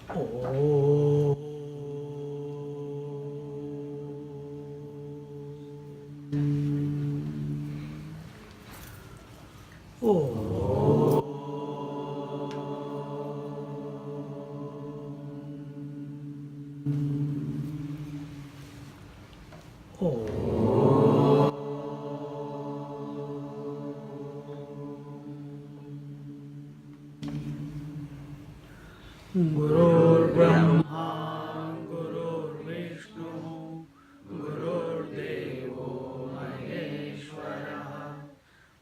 Oh. Gurur Brahma, Gurur Vishnu, Gurur Devo Maheshwara,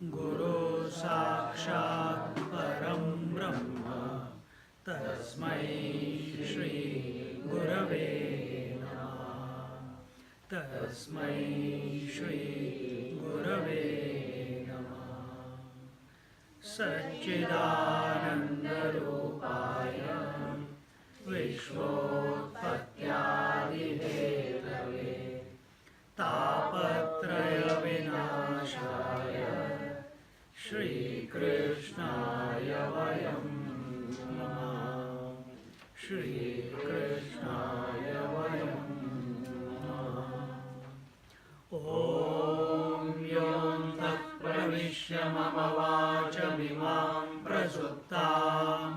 Guru Sakshat Param Brahma, Tasmai Shri Gurave Namah, Tasmai Shri Gurave Namah. Satchidanandarupaya Vishvotpatyadihetave Tapatraya Vinashaya Shri Krishnaya Vayam Namah. Shri Krishnaya Vayam Namah. Om Yom Tat Pravishya Mama Vachamimam Prasuttam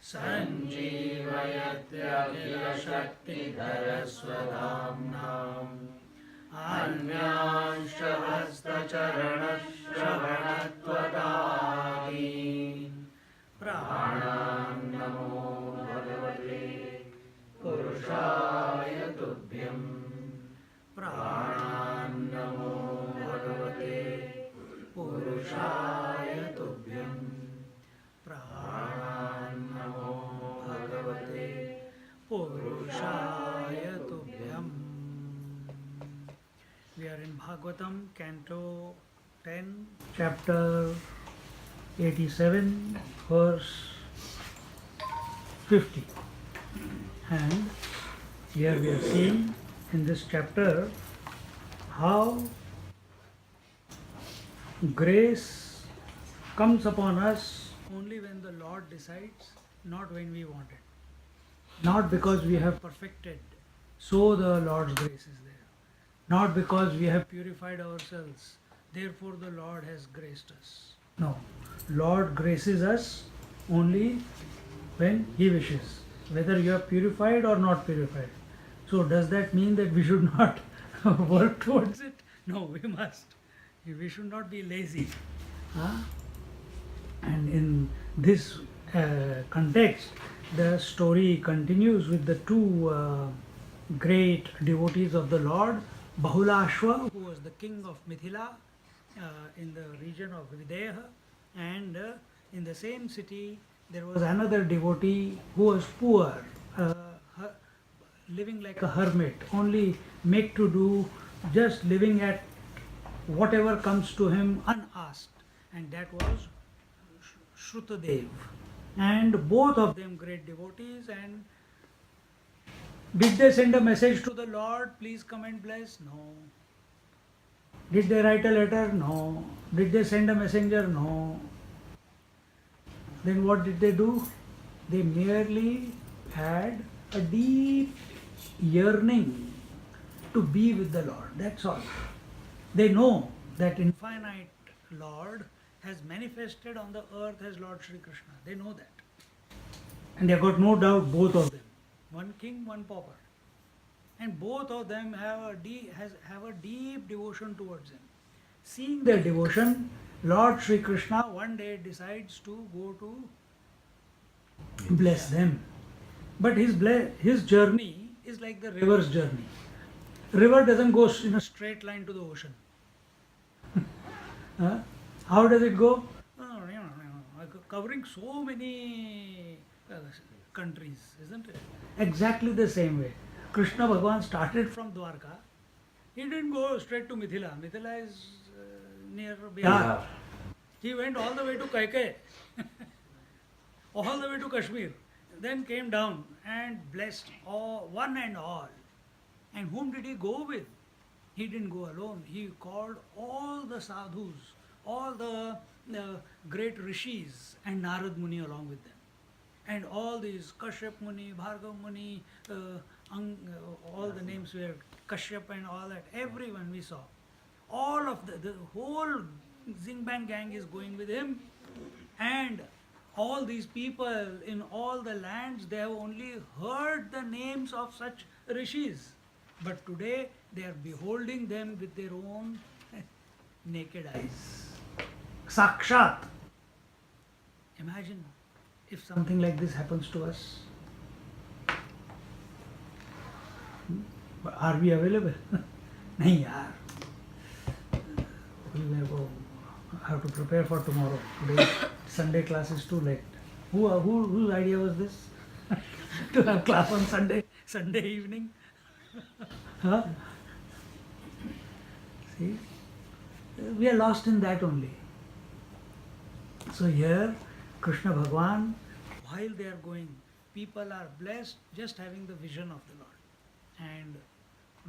Sanjeevayatya Shakti Dharaswadhamnam Anyanshta Hasta Charana Shravanatvadadin Pranam Namo Bhagavate Purushaya Tubhyam Pranam Namo Bhagavate Purushaya Tubhyam Pranam Namo Bhagavate Purushaya Tubhyam. We are in Bhagavatam Canto 10, chapter 87, verse 50. And here we are seeing in this chapter how grace comes upon us only when the Lord decides, not when we want it. Not because we have perfected, so the Lord's grace is there. Not because we have purified ourselves, therefore the Lord has graced us. No, Lord graces us only when He wishes, whether you are purified or not purified. So does that mean that we should not work towards it? No, we must. We should not be lazy. Huh? And in this context, the story continues with the two great devotees of the Lord, Bahulashva, who was the king of Mithila in the region of Videha, and in the same city there was another devotee who was poor, living like a hermit, only make to do, just living at whatever comes to him unasked, and that was Shrutadev. And both of them great devotees. And did they send a message to the Lord, please come and bless? No. Did they write a letter? No. Did they send a messenger? No. Then what did they do? They merely had a deep yearning to be with the Lord. That's all. They know that infinite Lord has manifested on the earth as Lord Sri Krishna. They know that. And they got no doubt, both of them. One king, one pauper. And both of them have a deep devotion towards him. Seeing their devotion, Lord Sri Krishna one day decides to go to bless them. But his journey is like the river's journey. River doesn't go in a straight line to the ocean. How does it go? Covering so many countries, isn't it? Exactly the same way. Krishna Bhagavan started from Dwarka. He didn't go straight to Mithila. Mithila is near Bihar. He went all the way to Kaikai, all the way to Kashmir, then came down and blessed all, one and all. And whom did he go with? He didn't go alone. He called all the sadhus, all the great rishis and Narad Muni along with them. And all these Kashyap Muni, Bhargav Muni, all the names were Kashyap and all that, everyone we saw. All of the whole Zingban gang is going with him, and all these people in all the lands, they have only heard the names of such rishis. But today they are beholding them with their own naked eyes. Sakshat. Imagine if something like this happens to us. But are we available? Nahi yaar. I have to prepare for tomorrow. Today Sunday class is too late. Whose idea was this? To have class on Sunday evening? Huh? See? We are lost in that only. So here, Krishna Bhagwan, while they are going, people are blessed just having the vision of the Lord. And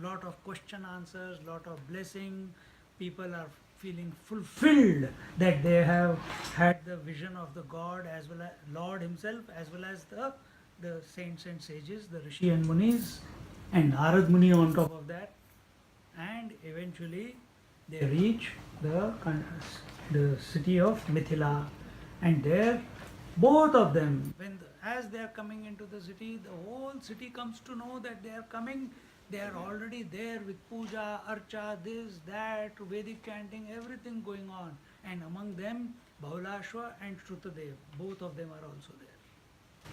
lot of question answers, lot of blessing. People are feeling fulfilled that they have had the vision of the God as well as Lord himself, as well as the saints and sages, the Rishi and Munis, and Narad Muni on top of that. And eventually they reach the city of Mithila, and there both of them, as they are coming into the city, the whole city comes to know that they are coming. They are already there with puja, archa, this, that, Vedic chanting, everything going on. And among them, Bahulashva and Shrutadev, both of them are also there.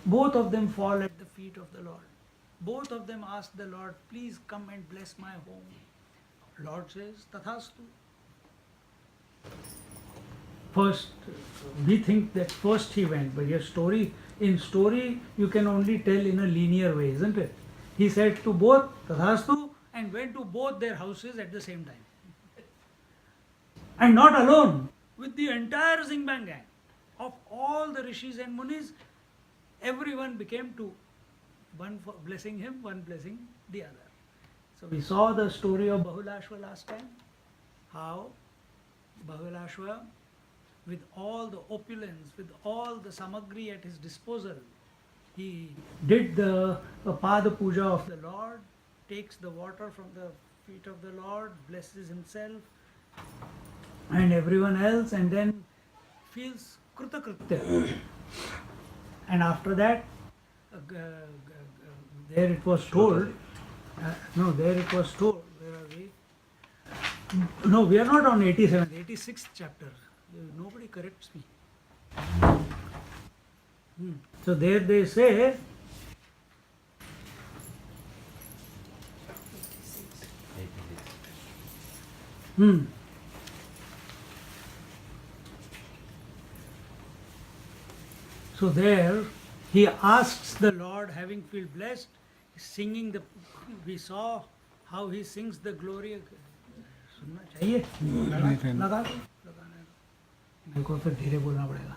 Both of them fall at the feet of the Lord. Both of them ask the Lord, please come and bless my home. Lord says, Tathastu. First, we think that first he went, but in story, you can only tell in a linear way, isn't it? He said to both, Tathastu, and went to both their houses at the same time. And not alone, with the entire Zingban gang. Of all the rishis and munis, everyone became two. One blessing him, one blessing the other. So we saw the story of Bahulashva last time. How Bahulashva, with all the opulence, with all the samagri at his disposal, he did the Pada Puja of the Lord, takes the water from the feet of the Lord, blesses himself and everyone else, and then feels Krutakritya. And after that, there it was told, where are we? No, we are not on 87th, 86th chapter. Nobody corrects me. So there they say, so there he asks the Lord, having feel blessed, singing we saw how he sings the glory. सुनना चाहिए? लगा दो, मेरे को फिर धीरे बोलना पड़ेगा.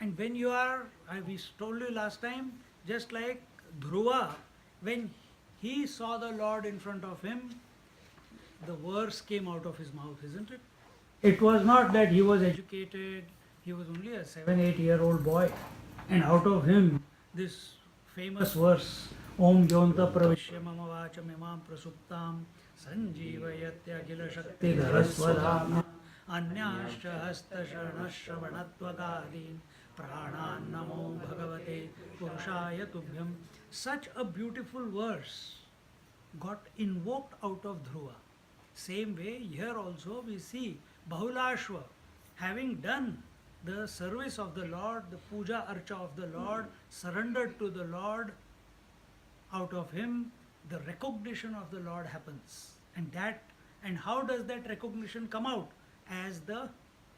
And when you are, we told you last time, just like Dhruva, when he saw the Lord in front of him, the verse came out of his mouth, isn't it? It was not that he was educated, he was only a 7-8-year-old boy, and out of him this famous verse, Om Yonta Pravishya Mama Vacham Imam Prasuptam Sanjeevayatya Gila Shakti Dharaswadhana Anyascha Hasta Sharanashravanatvagadin Pranan Namo Bhagavate Purushaya Tubhyam. Such a beautiful verse got invoked out of Dhruva. Same way, here also we see Bahulashva having done the service of the Lord, the puja archa of the Lord, surrendered to the Lord. Out of him, the recognition of the Lord happens. And how does that recognition come out? As the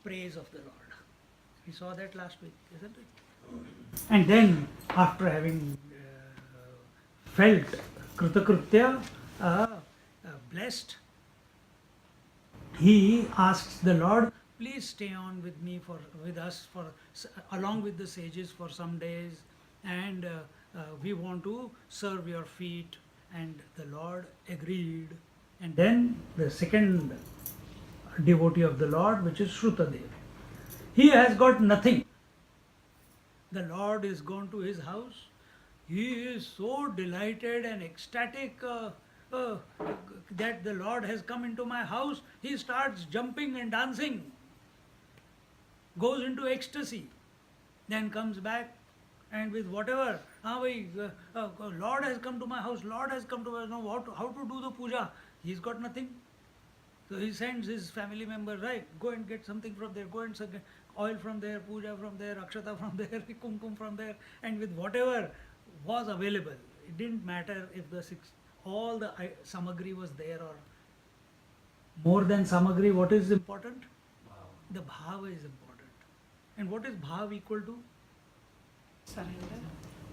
praise of the Lord. We saw that last week, isn't it? And then, after having felt Kritakritya, blessed, he asks the Lord, please stay on with us along with the sages for some days, and we want to serve your feet And the Lord agreed. And then the second devotee of the Lord, which is Shrutadev, he has got nothing. The Lord is gone to his house. He is so delighted and ecstatic uh, that the Lord has come into my house. He starts jumping and dancing, goes into ecstasy, then comes back and with whatever, Lord has come to my house, Lord has come to my house, how to do the puja. He's got nothing. So he sends his family members, right, go and get something from there, go and get oil from there, puja from there, akshata from there, kumkum from there, and with whatever was available. It didn't matter if all the samagri was there or more than samagri. What is important? The bhava is important. And what is bhav equal to? Surrender.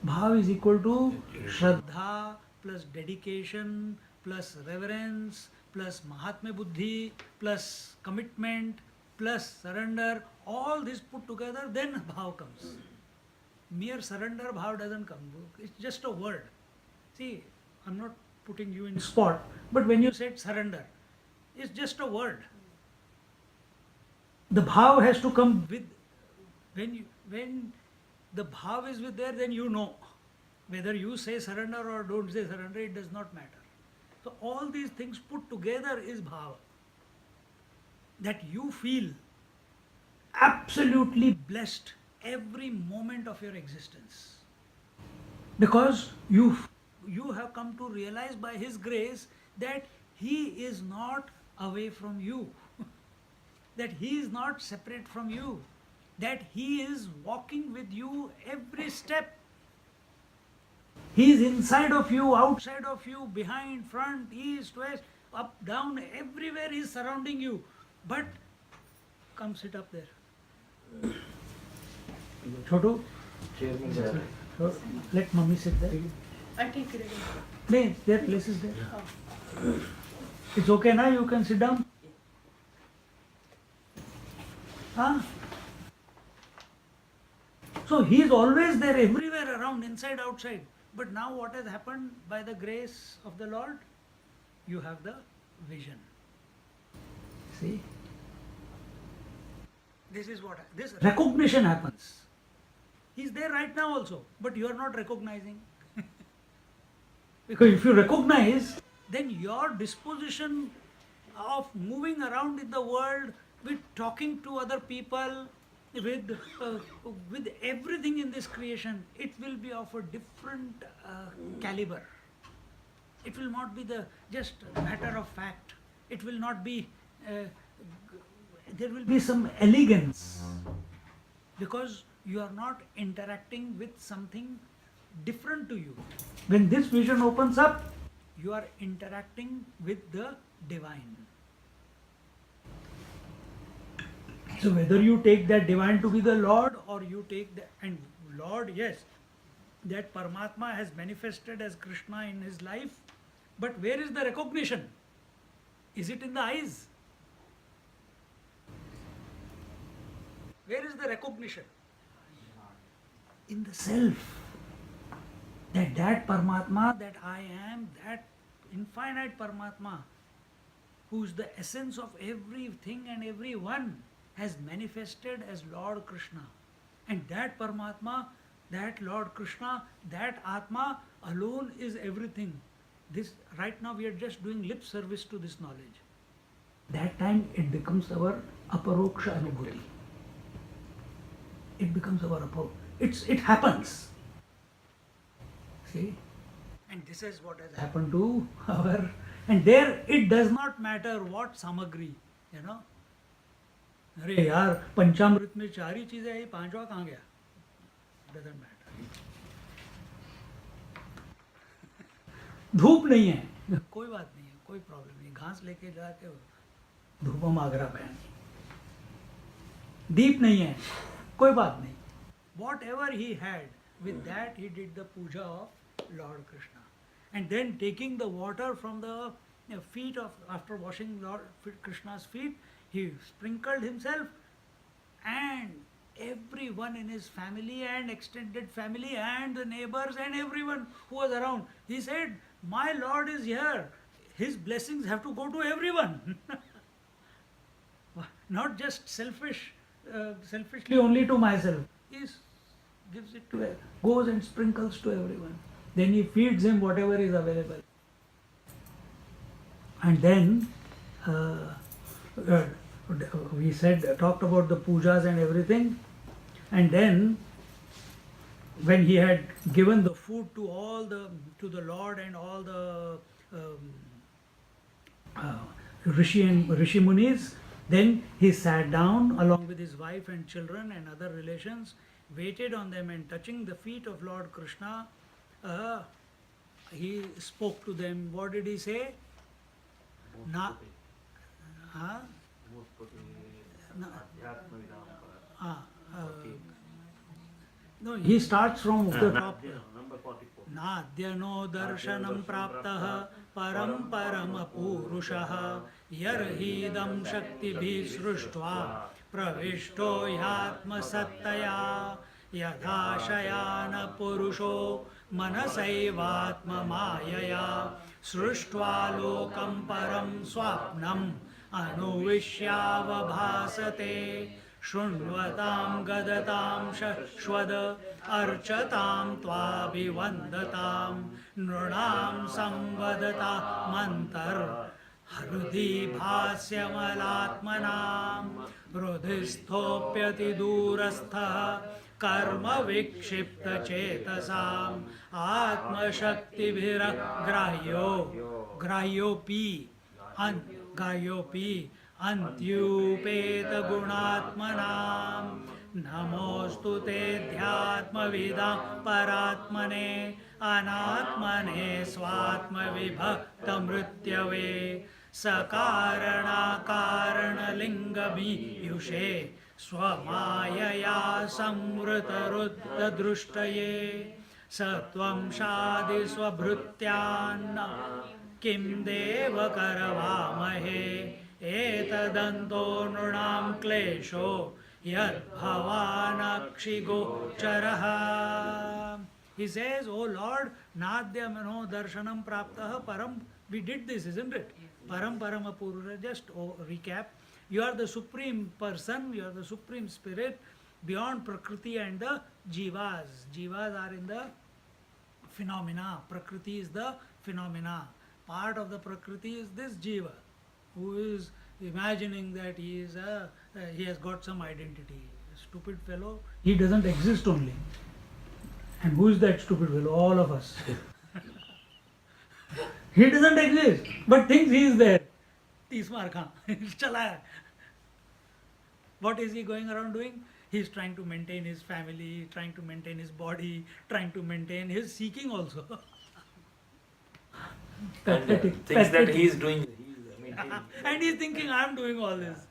Bhav is equal to Shraddha plus dedication plus reverence plus Mahatmya Buddhi plus commitment plus surrender. All this put together, then Bhav comes. Mere surrender Bhav doesn't come. It's just a word. See, I'm not putting you in spot, but when you said surrender, it's just a word. The Bhav has to come with, when the bhav is with there, then you know. Whether you say surrender or don't say surrender, it does not matter. So all these things put together is bhava. That you feel absolutely blessed every moment of your existence. Because you have come to realize by His grace that He is not away from you. That He is not separate from you. That He is walking with you every step. He is inside of you, outside of you, behind, front, east, west, up, down, everywhere He is surrounding you. But come sit up there. Chotu? So, let mummy sit there. I take it again. No, their place is there. It's okay now, you can sit down. Huh? So He is always there, everywhere around, inside, outside. But now what has happened by the grace of the Lord? You have the vision. See? This is what, this recognition happens. He is there right now also, but you are not recognizing. Because if you recognize, then your disposition of moving around in the world, with talking to other people, with everything in this creation, it will be of a different caliber. It will not be just matter of fact. It will not be, there will be some elegance. Because you are not interacting with something different to you. When this vision opens up, you are interacting with the divine. So whether you take that divine to be the Lord or you take the, and Lord, yes, that Paramatma has manifested as Krishna in his life, but where is the recognition? Is it in the eyes? Where is the recognition? In the self. That Paramatma, that I am, that infinite Paramatma, who is the essence of everything and everyone, has manifested as Lord Krishna. And that Paramatma, that Lord Krishna, that Atma alone is everything. This right now we are just doing lip service to this knowledge. That time it becomes our aparoksha anubhuti. It becomes our it happens. See? And this is what has happened to our, and there it does not matter what samagri, you know. अरे यार पंचामृत में 4 ही चीजें है, 5वां कहाँ गया? Doesn't matter. धूप नहीं है, कोई बात नहीं है, कोई प्रॉब्लम नहीं. घास लेके जाके धूपम आगरा पहन. दीप नहीं है, कोई बात नहीं. Whatever he had, with that he did the puja of Lord Krishna. And then taking the water from the feet of, after washing Lord Krishna's feet, he sprinkled himself, and everyone in his family and extended family and the neighbors and everyone who was around. He said, My Lord is here. His blessings have to go to everyone. Not just selfishly only to myself. He gives it to, goes and sprinkles to everyone. Then he feeds him whatever is available. And then uh, we talked about the pujas and everything. And then when he had given the food to the Lord and all the Rishi Munis, then he sat down along with his wife and children and other relations, waited on them, and touching the feet of Lord Krishna, he spoke to them. What did he say? Na, huh? Na, no, he starts from the top. Nadyano darshanam praptah param purushah yarhidam shaktibhi sruštva pravishto yatma sattaya yadashayana purusho manasaivatma mayaya sruštva lokam param swapnam anuvishyavabhasate शृण्वतां गदतां शश्वद अर्चतां त्वाभिवन्दतां नृणां संवदता मन्तर् हृदि भास्यमलात्मनां हृदिस्थोऽप्यति दूरस्थः कर्म विक्षिप्त चेतसाम् ग्राह्योऽपि अन्त्युपेत गुणात्मनां नमोऽस्तु तेऽध्यात्मविदां परात्मने अनात्मने स्वात्मविभक्तमृत्यवे सकारणाकारणलिङ्गमीयुषे स्वमायया संवृतरुद्धदृष्टये सत्वं शादि स्वभृत्यान्न किं देव करवामहे एतदन्तो नृणां क्लेशो यद्भवानक्षिगोचरः. He says, "Oh Lord, Nadya Mano Darshanam Praptah Param." We did this, isn't it? Param Purusha. Just recap. You are the supreme person, you are the supreme spirit beyond Prakriti and the Jivas. Jivas are in the phenomena. Prakriti is the phenomena. Part of the Prakriti is this Jiva, who is imagining that he has got some identity. Stupid fellow. He doesn't exist only. And who is that stupid fellow? All of us. He doesn't exist, but thinks he is there. Tismar Khan. Chala hai. What is he going around doing? He is trying to maintain his family, trying to maintain his body, trying to maintain his seeking also. Pathetic. Things that he is doing. And he is thinking, I am doing all this.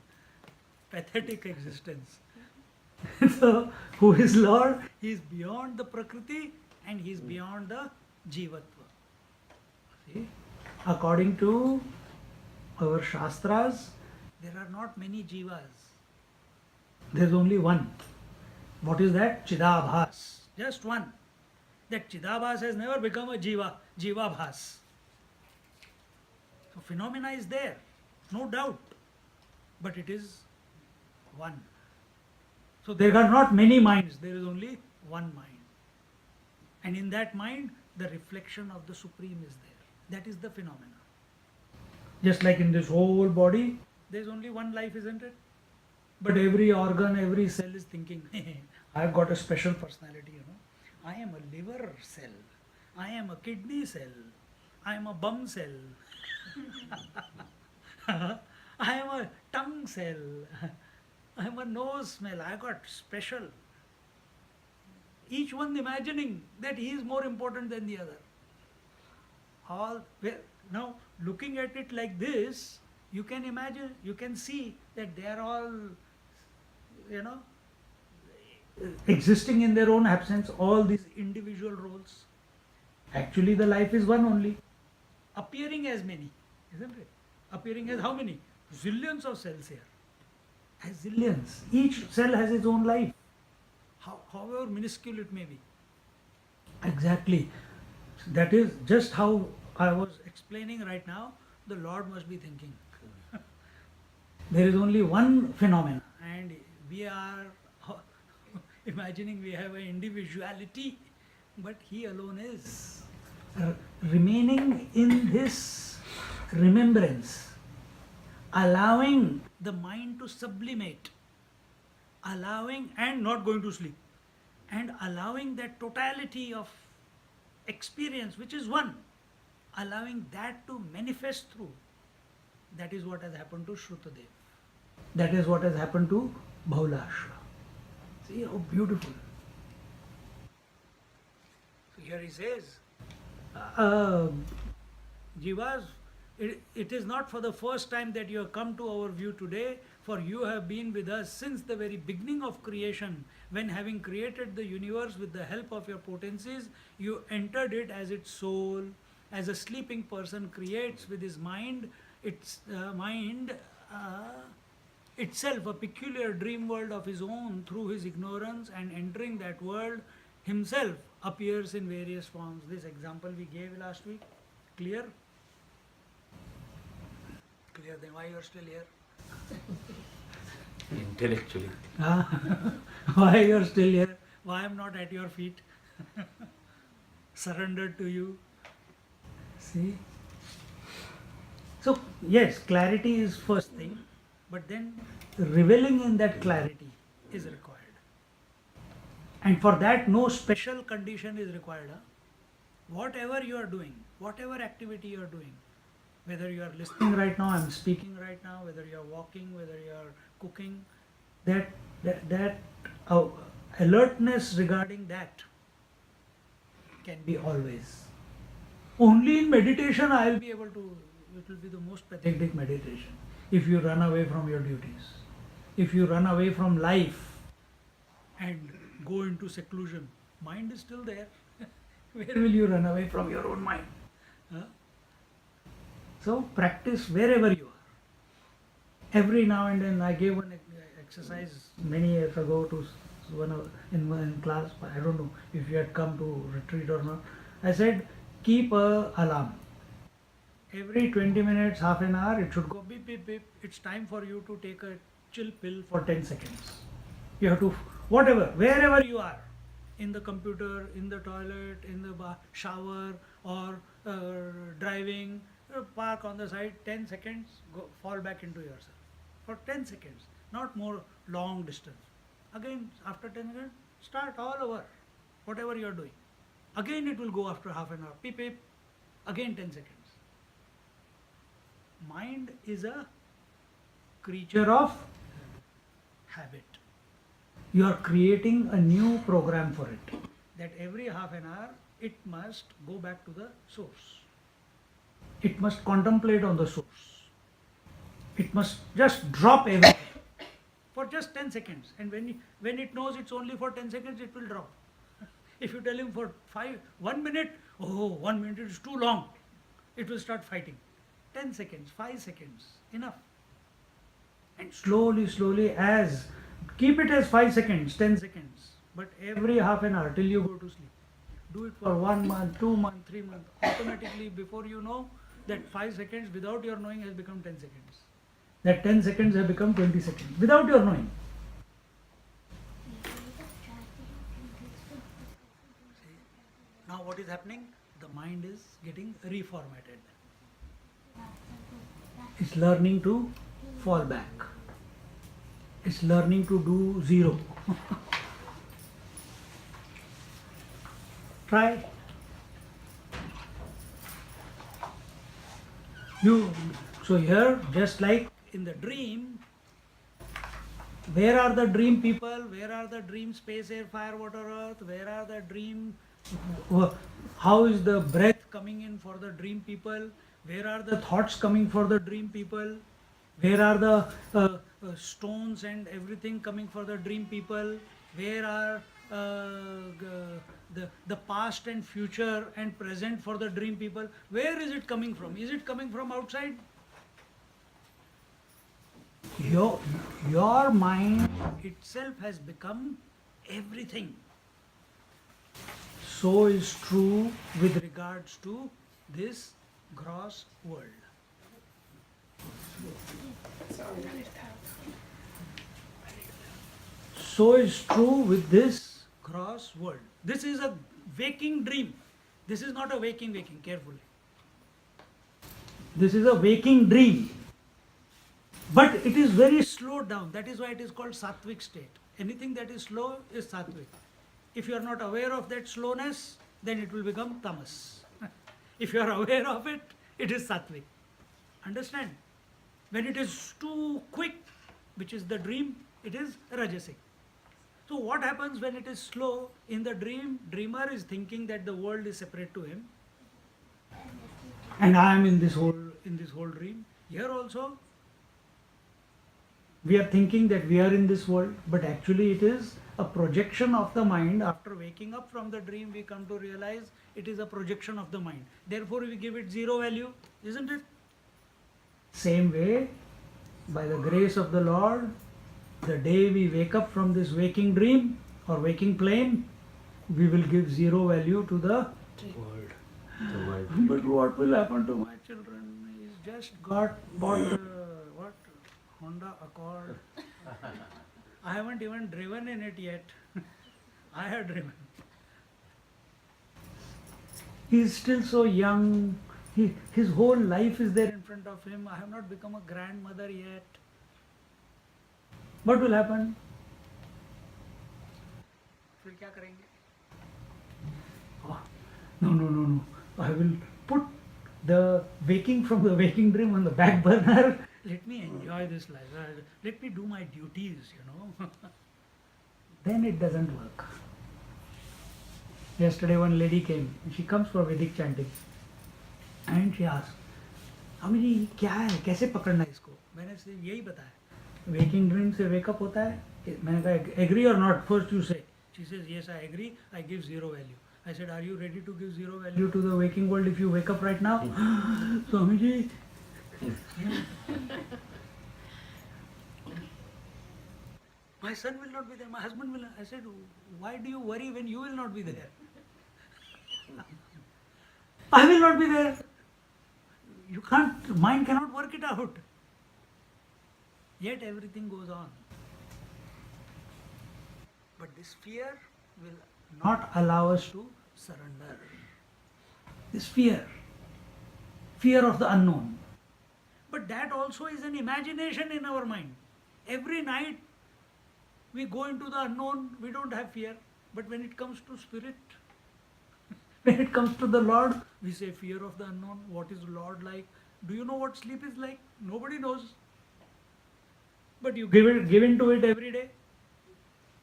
Pathetic existence. So, who is Lord? He is beyond the Prakriti and he is beyond the Jivatva. See? According to our Shastras, there are not many Jivas. There is only one. What is that? Chidabhas. Just one. That Chidabhas has never become a Jivabhas. So phenomena is there, no doubt, but it is one. So there are not many minds, there is only one mind. And in that mind, the reflection of the Supreme is there. That is the phenomena. Just like in this whole body, there is only one life, isn't it? But every organ, every cell is thinking, I have got a special personality, I am a liver cell, I am a kidney cell, I am a bum cell. I am a tongue cell. I am a nose smell. I got special. Each one imagining that he is more important than the other. Now, looking at it like this, you can imagine, you can see that they are all, existing in their own absence, all these individual roles. Actually, the life is one only. Appearing as many, isn't it? Appearing as how many? Zillions of cells here. As zillions. Each cell has its own life. However minuscule it may be. Exactly. That is just how I was explaining right now, the Lord must be thinking. There is only one phenomena, and we are imagining we have an individuality, but He alone is. Remaining in this remembrance, allowing the mind to sublimate, allowing and not going to sleep, and allowing that totality of experience, which is one, allowing that to manifest through. That is what has happened to Shrutadev. That is what has happened to Bhaulashva. See how beautiful. So here he says, Jivas, it is not for the first time that you have come to our view today, for you have been with us since the very beginning of creation, when having created the universe with the help of your potencies, you entered it as its soul, as a sleeping person creates with his mind, its mind itself a peculiar dream world of his own through his ignorance, and entering that world himself appears in various forms. This example we gave last week. Clear? Clear, then why you are still here? Intellectually. Why you are still here? Why I am not at your feet? Surrendered to you. See? So, yes, clarity is first thing, but then reveling in that clarity is required. And for that, no special condition is required. Whatever you are doing, whatever activity you are doing, whether you are listening right now, I am speaking right now, whether you are walking, whether you are cooking, that alertness regarding that can be always. Only in meditation I will be able to, it will be the most pathetic meditation. If you run away from your duties, if you run away from life and go into seclusion, mind is still there. Where will you run away from your own mind? Huh? So practice wherever you are. Every now and then, I gave one exercise many years ago to one in class. I don't know if you had come to retreat or not. I said, keep a alarm. Every 20 minutes, half an hour, it should go beep, beep, beep. It's time for you to take a chill pill for 10 seconds. You have to, whatever, wherever you are, in the computer, in the toilet, in the shower, or driving, park on the side, 10 seconds, go, fall back into yourself. For 10 seconds, not more long distance. Again, after 10 seconds, start all over, whatever you are doing. Again, it will go after half an hour, beep, beep, again 10 seconds. Mind is a creature of habit. You are creating a new program for it, that every half an hour it must go back to the source. It must contemplate on the source. It must just drop everything for just 10 seconds. And when it knows it's only for 10 seconds, it will drop. If you tell him for 1 minute, oh, 1 minute is too long, it will start fighting. 10 seconds, 5 seconds, enough. And slowly, slowly, keep it as 5 seconds, 10 seconds, but every half an hour till you go to sleep. Do it for 1 month, 2 months, 3 months. Automatically, before you know, that 5 seconds without your knowing has become 10 seconds. That 10 seconds have become 20 seconds without your knowing. See? Now what is happening? The mind is getting reformatted. It's learning to fall back. It's learning to do zero. Try. So here, just like in the dream, where are the dream people? Where are the dream space, air, fire, water, earth? Where are the dream? How is the breath coming in for the dream people? Where are the thoughts coming for the dream people? Where are the stones and everything coming for the dream people? Where are the past and future and present for the dream people? Where is it coming from? Is it coming from outside? Your mind itself has become everything. So is true with regards to this gross world. So is true with this gross world. This is a waking dream. This is not a waking, carefully. This is a waking dream. But it is very slowed down. That is why it is called sattvic state. Anything that is slow is sattvic. If you are not aware of that slowness, then it will become tamas. If you are aware of it, it is sattvic. Understand? When it is too quick, which is the dream, it is rajasic. So what happens when it is slow? In the dream, dreamer is thinking that the world is separate to him, and I am in this whole dream. Here also, we are thinking that we are in this world, but actually it is a projection of the mind. After waking up from the dream, we come to realize it is a projection of the mind. Therefore, we give it zero value, isn't it? Same way, by the grace of the Lord, the day we wake up from this waking dream or waking plane, we will give zero value to the world. But what will happen to my children? He's just bought Honda Accord. I haven't even driven in it yet. I have driven. He's still so young. His whole life is there in front of him. I have not become a grandmother yet. What will happen? फिर क्या करेंगे? No. I will put the waking from the waking dream on the back burner. Let me enjoy this life. Let me do my duties, Then it doesn't work. Yesterday one lady came. She comes for Vedic chanting. And she asked, "Ami ji, क्या है? कैसे पकड़ना इसको?" मैंने सिर्फ यही बताया. Waking dream से wake up होता है. मैंने कहा, agree or not? First you say. She says, yes, I agree. I give zero value. I said, are you ready to give zero value to the waking world if you wake up right now? Swami ji. My son will not be there. My husband will not. I said, why do you worry when you will not be there? I will not be there. You can't, mind cannot work it out. Yet everything goes on. But this fear will not allow us to surrender. This fear of the unknown. But that also is an imagination in our mind. Every night we go into the unknown, we don't have fear. But when it comes to spirit, when it comes to the Lord, we say fear of the unknown. What is Lord like? Do you know what sleep is like? Nobody knows. But you give in to it every day.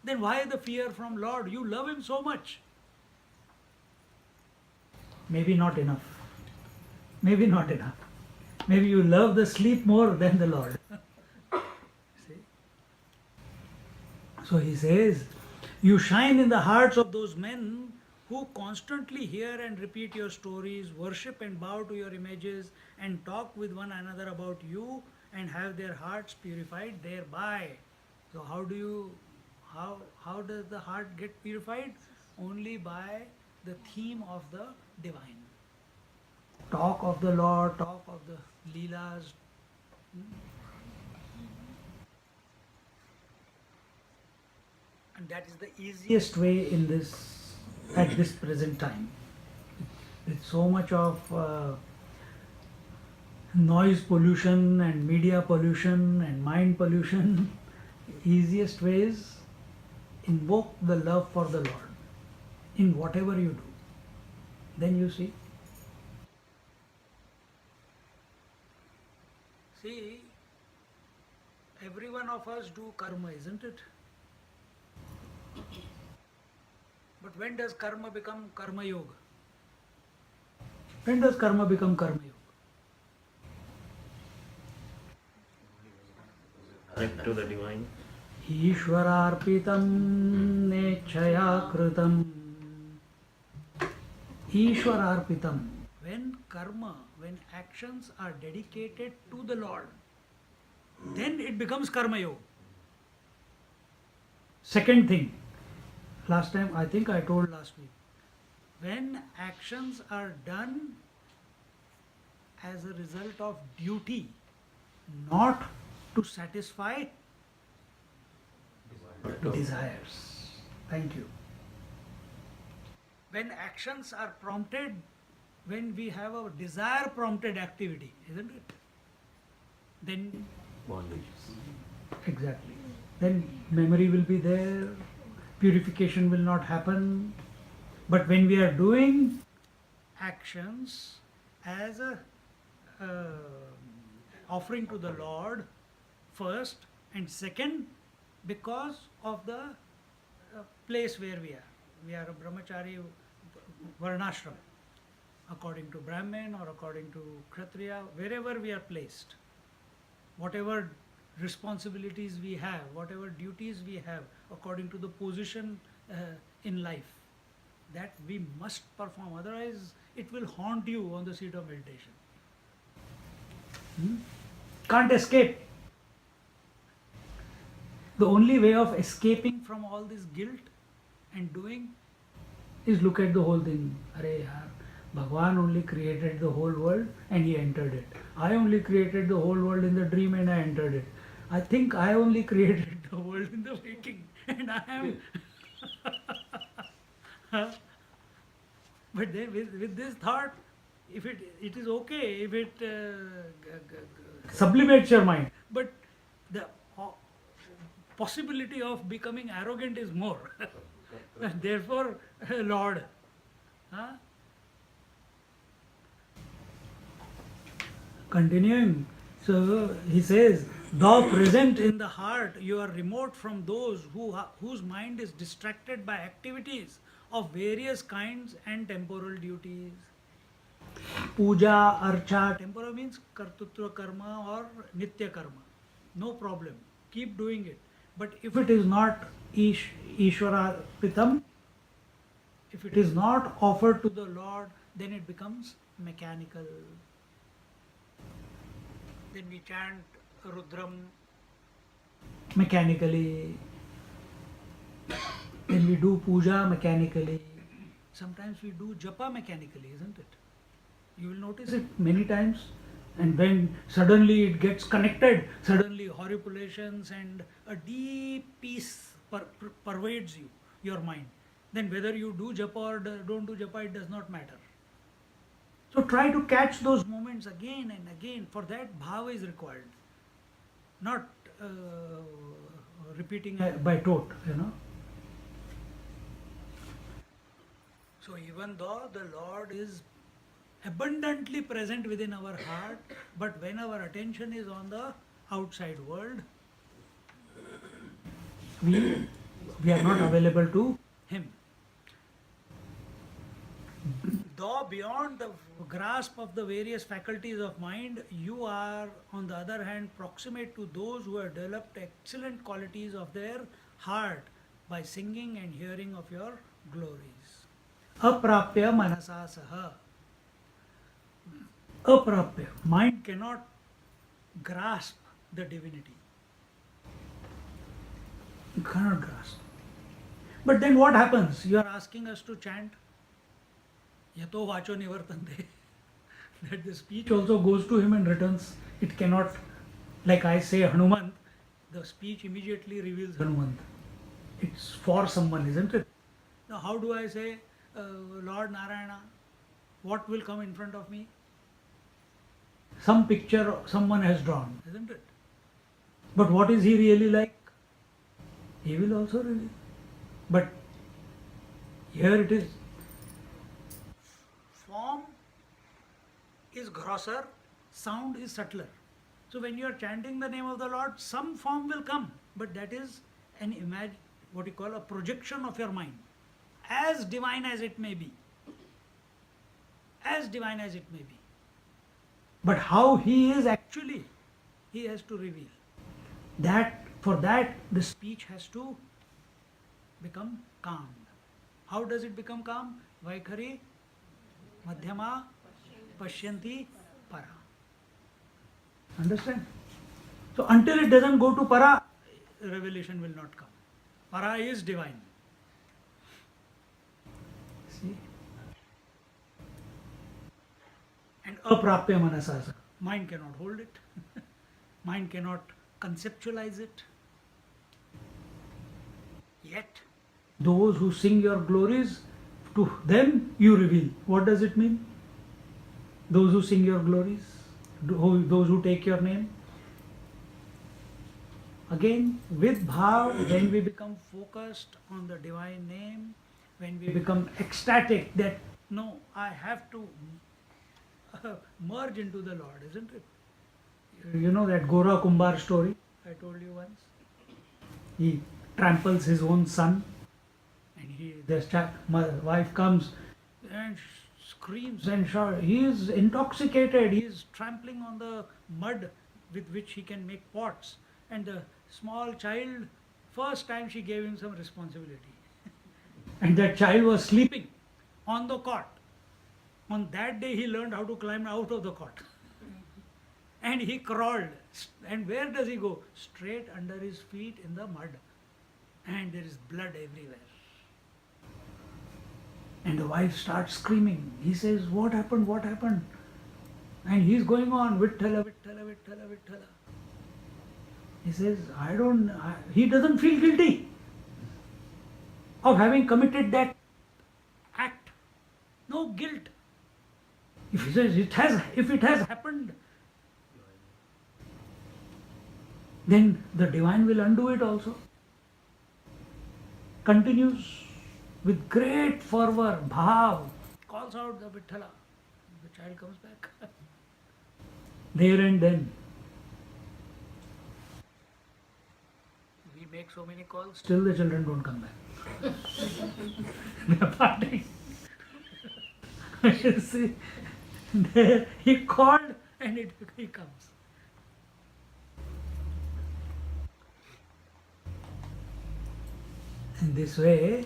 Then why the fear from Lord? You love Him so much. Maybe not enough. Maybe not enough. Maybe you love the sleep more than the Lord. See? So he says, you shine in the hearts of those men who constantly hear and repeat your stories, worship and bow to your images, and talk with one another about you, and have their hearts purified thereby. So how does the heart get purified? Only by the theme of the divine. Talk of the Lord, talk of the Leelas. And that is the easiest way in this, at this present time. With so much of noise pollution and media pollution and mind pollution, easiest way is invoke the love for the Lord in whatever you do. Then you see. See, every one of us do karma, isn't it? But when does karma become karma yoga? When does karma become karma yoga? Connect to the divine. Ishwararpitam nechaya kritam. Ishwararpitam. When karma, when actions are dedicated to the Lord, then it becomes karma yoga. Second thing, last time I think I told last week, when actions are done as a result of duty, not to satisfy desires. Thank you. When actions are prompted, when we have a desire prompted activity, isn't it? Then Bondages. exactly. Then memory will be there, purification will not happen. But when we are doing actions as a offering to the Lord first, and second because of the place where we are. We are a brahmachari varnashram, according to Brahmin or according to Kshatriya, wherever we are placed, whatever responsibilities we have, whatever duties we have, according to the position in life, that we must perform. Otherwise, it will haunt you on the seat of meditation. Can't escape. The only way of escaping from all this guilt and doing is look at the whole thing. Arey yaar, Bhagwan only created the whole world and he entered it. I only created the whole world in the dream and I entered it. I think I only created the world in the waking and I am. But then with this thought, if it is okay, if it sublimates your mind, but the possibility of becoming arrogant is more. Therefore, Lord. Continuing, so he says, thou present in the heart, you are remote from those whose mind is distracted by activities of various kinds and temporal duties. Puja, archa, temporal means kartutva karma or nitya karma. No problem. Keep doing it. But if it is not Ishvara Pitam, if it is not offered to the Lord, then it becomes mechanical. Then we chant Rudram mechanically. Then we do puja mechanically. Sometimes we do japa mechanically, isn't it? You will notice it many times. And when suddenly it gets connected, suddenly horripulations and a deep peace pervades you, your mind. Then whether you do japa or don't do japa, it does not matter. So try to catch those moments again and again. For that, bhava is required. Not repeating by tote, So even though the Lord is abundantly present within our heart, but when our attention is on the outside world, we are not available to Him. Though beyond the grasp of the various faculties of mind, you are, on the other hand, proximate to those who have developed excellent qualities of their heart by singing and hearing of your glories. Aprapya manasa saha. Aprapya. Mind cannot grasp the divinity. You cannot grasp. But then what happens? You are asking us to chant Yato vacho nivartante. That the speech also goes to him and returns. It cannot, like I say Hanumant, the speech immediately reveals Hanumant. It's for someone, isn't it? Now how do I say, Lord Narayana, what will come in front of me? Some picture someone has drawn, isn't it? But what is he really like? He will also reveal. But here it is. Form is grosser, sound is subtler. So when you are chanting the name of the Lord, some form will come, but that is an what you call a projection of your mind, as divine as it may be. As divine as it may be. But how he is actually, he has to reveal. For that, the speech has to become calm. How does it become calm? Vaikhari, Madhyama, Pashyanti, Para. Understand? So until it doesn't go to Para, revelation will not come. Para is divine. See? And aprapya manasa. Mind cannot hold it. Mind cannot conceptualize it. Yet, those who sing your glories, to them you reveal. What does it mean? Those who sing your glories, those who take your name. Again, with bhav, when we become focused on the divine name, when we become ecstatic that no, I have to merge into the Lord, isn't it? You know that Gora Kumbar story I told you once? He tramples his own son, and wife comes and screams and shouts. He is intoxicated, he is trampling on the mud with which he can make pots. And the small child, first time she gave him some responsibility. And that child was sleeping on the cot. On that day he learned how to climb out of the cot. And he crawled. And where does he go? Straight under his feet in the mud. And there is blood everywhere. And the wife starts screaming. He says, what happened? What happened? And he's going on, Vitthala, Vitthala, Vitthala, Vitthala. He says, he doesn't feel guilty of having committed that act. No guilt. If he says if it has happened, then the divine will undo it also. Continues with great fervor, bhav, calls out the Vitthala. The child comes back. There and then. We make so many calls, still the children don't come back. They are partying. You see, there he called and he comes. In this way,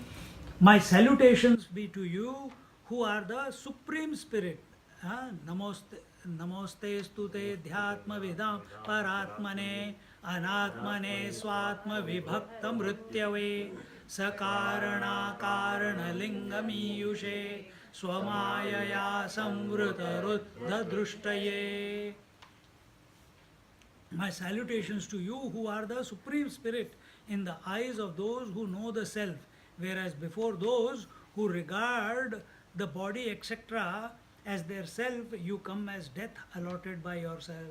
my salutations be to you who are the Supreme Spirit. Namoste, namoste stute dhyatma vidam paratmane anatmane swatma vibhaktam rityave sakarana karana lingamiyushe swamayaya samvrita ruddha drushtaye. My salutations to you who are the Supreme Spirit in the eyes of those who know the self, whereas before those who regard the body, etc., as their self, you come as death allotted by yourself.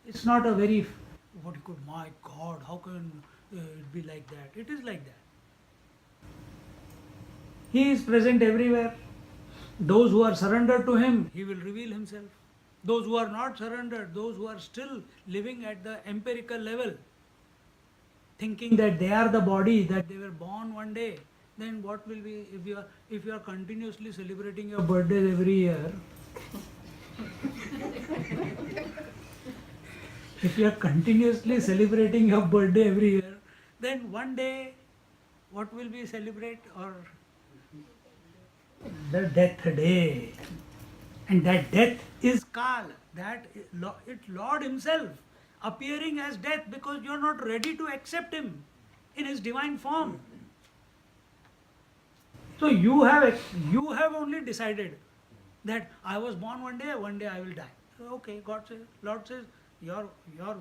It's not a very, what you could, my God, how can it be like that? It is like that. He is present everywhere. Those who are surrendered to Him, He will reveal Himself. Those who are not surrendered, those who are still living at the empirical level, thinking that they are the body, that they were born one day, then what will be if you are continuously celebrating your birthdays every year? If you are continuously celebrating your birthday every year, then one day what will we celebrate? Or the death day. And that death is Kal, that it's Lord Himself appearing as death because you are not ready to accept Him in His divine form. So you have only decided that I was born one day I will die. Okay, Lord says, your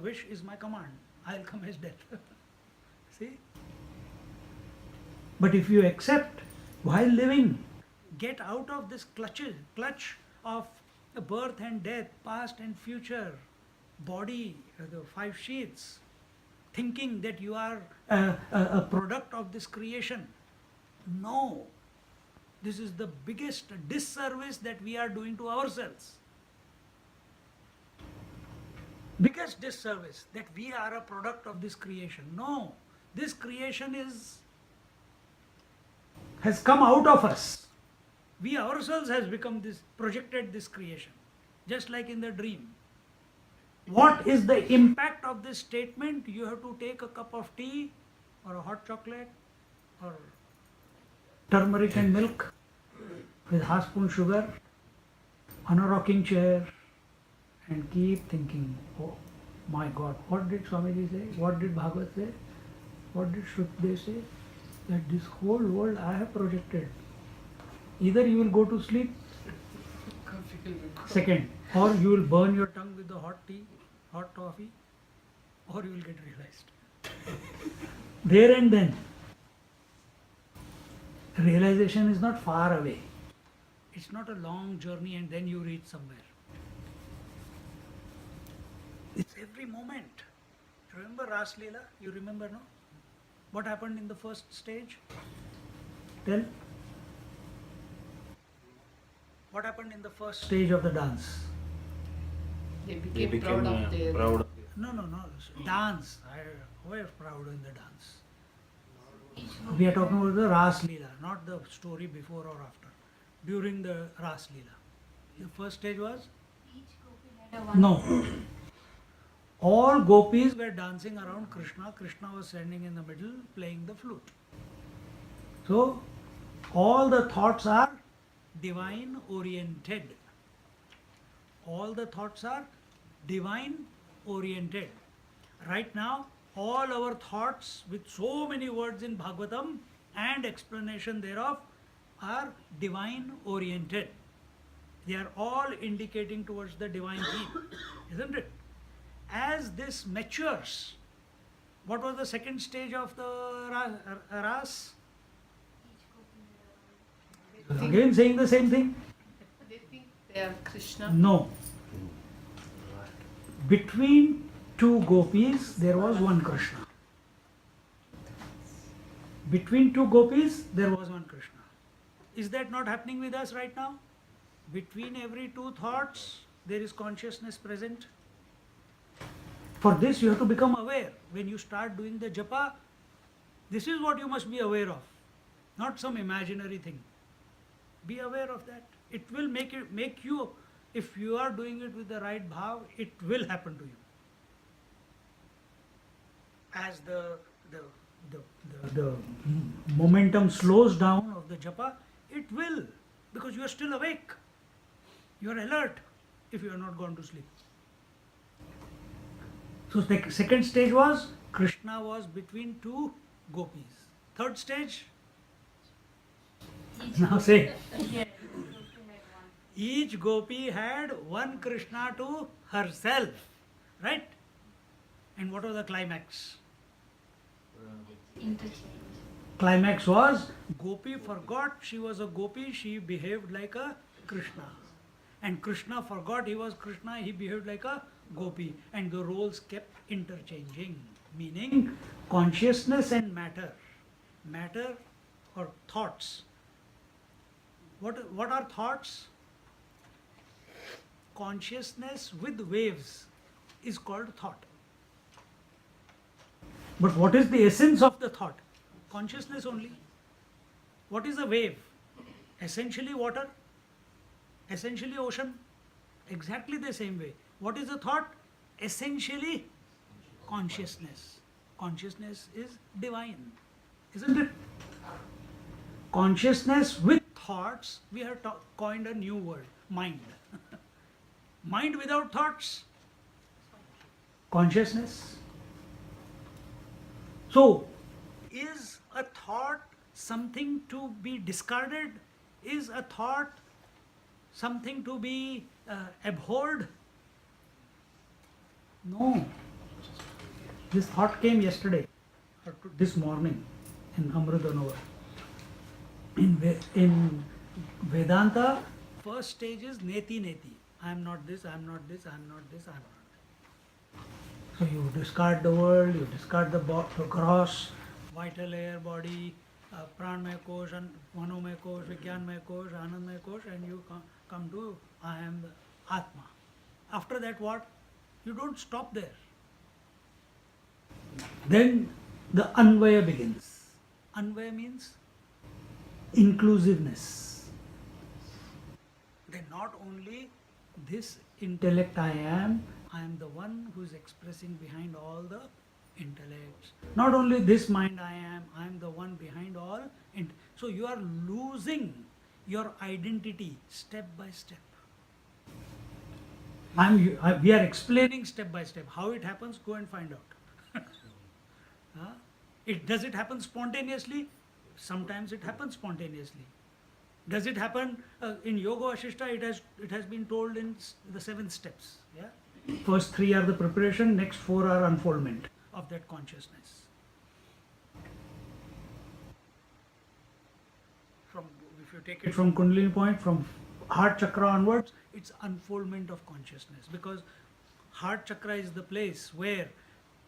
wish is my command. I will come as death. See? But if you accept while living, get out of this clutch of birth and death, past and future, body, the five sheaths, thinking that you are a product of this creation. No. This is the biggest disservice that we are doing to ourselves. Biggest disservice, that we are a product of this creation. No. This creation has come out of us. We ourselves has become projected this creation. Just like in the dream. What is the impact of this statement? You have to take a cup of tea or a hot chocolate or turmeric and milk with half spoon sugar on a rocking chair and keep thinking, oh my God, what did Swami say? What did Bhagavat say? What did Shruti say? That this whole world I have projected. Either you will go to sleep Second, or you will burn your tongue with the hot tea, hot coffee, or you will get realized. There and then. Realization is not far away. It's not a long journey and then you reach somewhere. It's every moment. Remember Ras Leela? You remember, no? What happened in the first stage? Tell. What happened in the first stage of the dance? They They became became proud of their. proud. No. Dance. Who is proud in the dance? We are talking about the Ras Leela, not the story before or after. During the Ras Leela. The first stage was? No. All gopis were dancing around Krishna. Krishna was standing in the middle playing the flute. So, all the thoughts are divine oriented. All the thoughts are divine oriented. Right now, all our thoughts with so many words in Bhagavatam and explanation thereof are divine oriented. They are all indicating towards the divine theme, isn't it? As this matures, what was the second stage of the Ras? Again saying the same thing? They think they are Krishna. No. Between two gopis, there was one Krishna. Between two gopis, there was one Krishna. Is that not happening with us right now? Between every two thoughts, there is consciousness present. For this, you have to become aware. When you start doing the japa, this is what you must be aware of, not some imaginary thing. Be aware of that. It will make you, if you are doing it with the right bhav, it will happen to you. As the momentum slows down of the japa, it will, because you are still awake. You are alert if you are not gone to sleep. So the second stage was Krishna was between two gopis. Third stage? Now say. Each gopi had one Krishna to herself. Right? And what was the climax? Climax was Gopi forgot she was a gopi, she behaved like a Krishna. And Krishna forgot he was Krishna, he behaved like a gopi. And the roles kept interchanging. Meaning consciousness and matter or thoughts. What are thoughts? Consciousness with waves is called thought. But what is the essence of the thought? Consciousness only. What is a wave? Essentially water, essentially ocean. Exactly the same way. What is a thought? Essentially consciousness. Consciousness is divine, isn't it? Consciousness with thoughts, we have coined a new word, mind. Mind without thoughts, consciousness. So, is a thought something to be discarded? Is a thought something to be abhorred? No. This thought came yesterday, or this morning, in Amrutanova. In Vedanta, first stage is neti neti. I am not this, I am not this, I am not this, I am not this. So you discard the world, you discard the gross, vital air, body, pranmaya kosh, manomaya kosh, vijnanmaya kosh, anandmaya kosh, and you come to I am the Atma. After that what? You don't stop there. Then the Anvaya begins. Anvaya means inclusiveness. Then not only this intellect I am the one who is expressing behind all the intellects. Not only this mind I am the one behind all. So you are losing your identity step by step. We are explaining step by step. How it happens, go and find out. Does it happen spontaneously? Sometimes it happens spontaneously. Does it happen in Yoga Ashishta? It has been told in the 7 steps. Yeah. First 3 are the preparation, next 4 are unfoldment of that consciousness. From if you take it from Kundalini point, from heart chakra onwards, it's unfoldment of consciousness, because heart chakra is the place where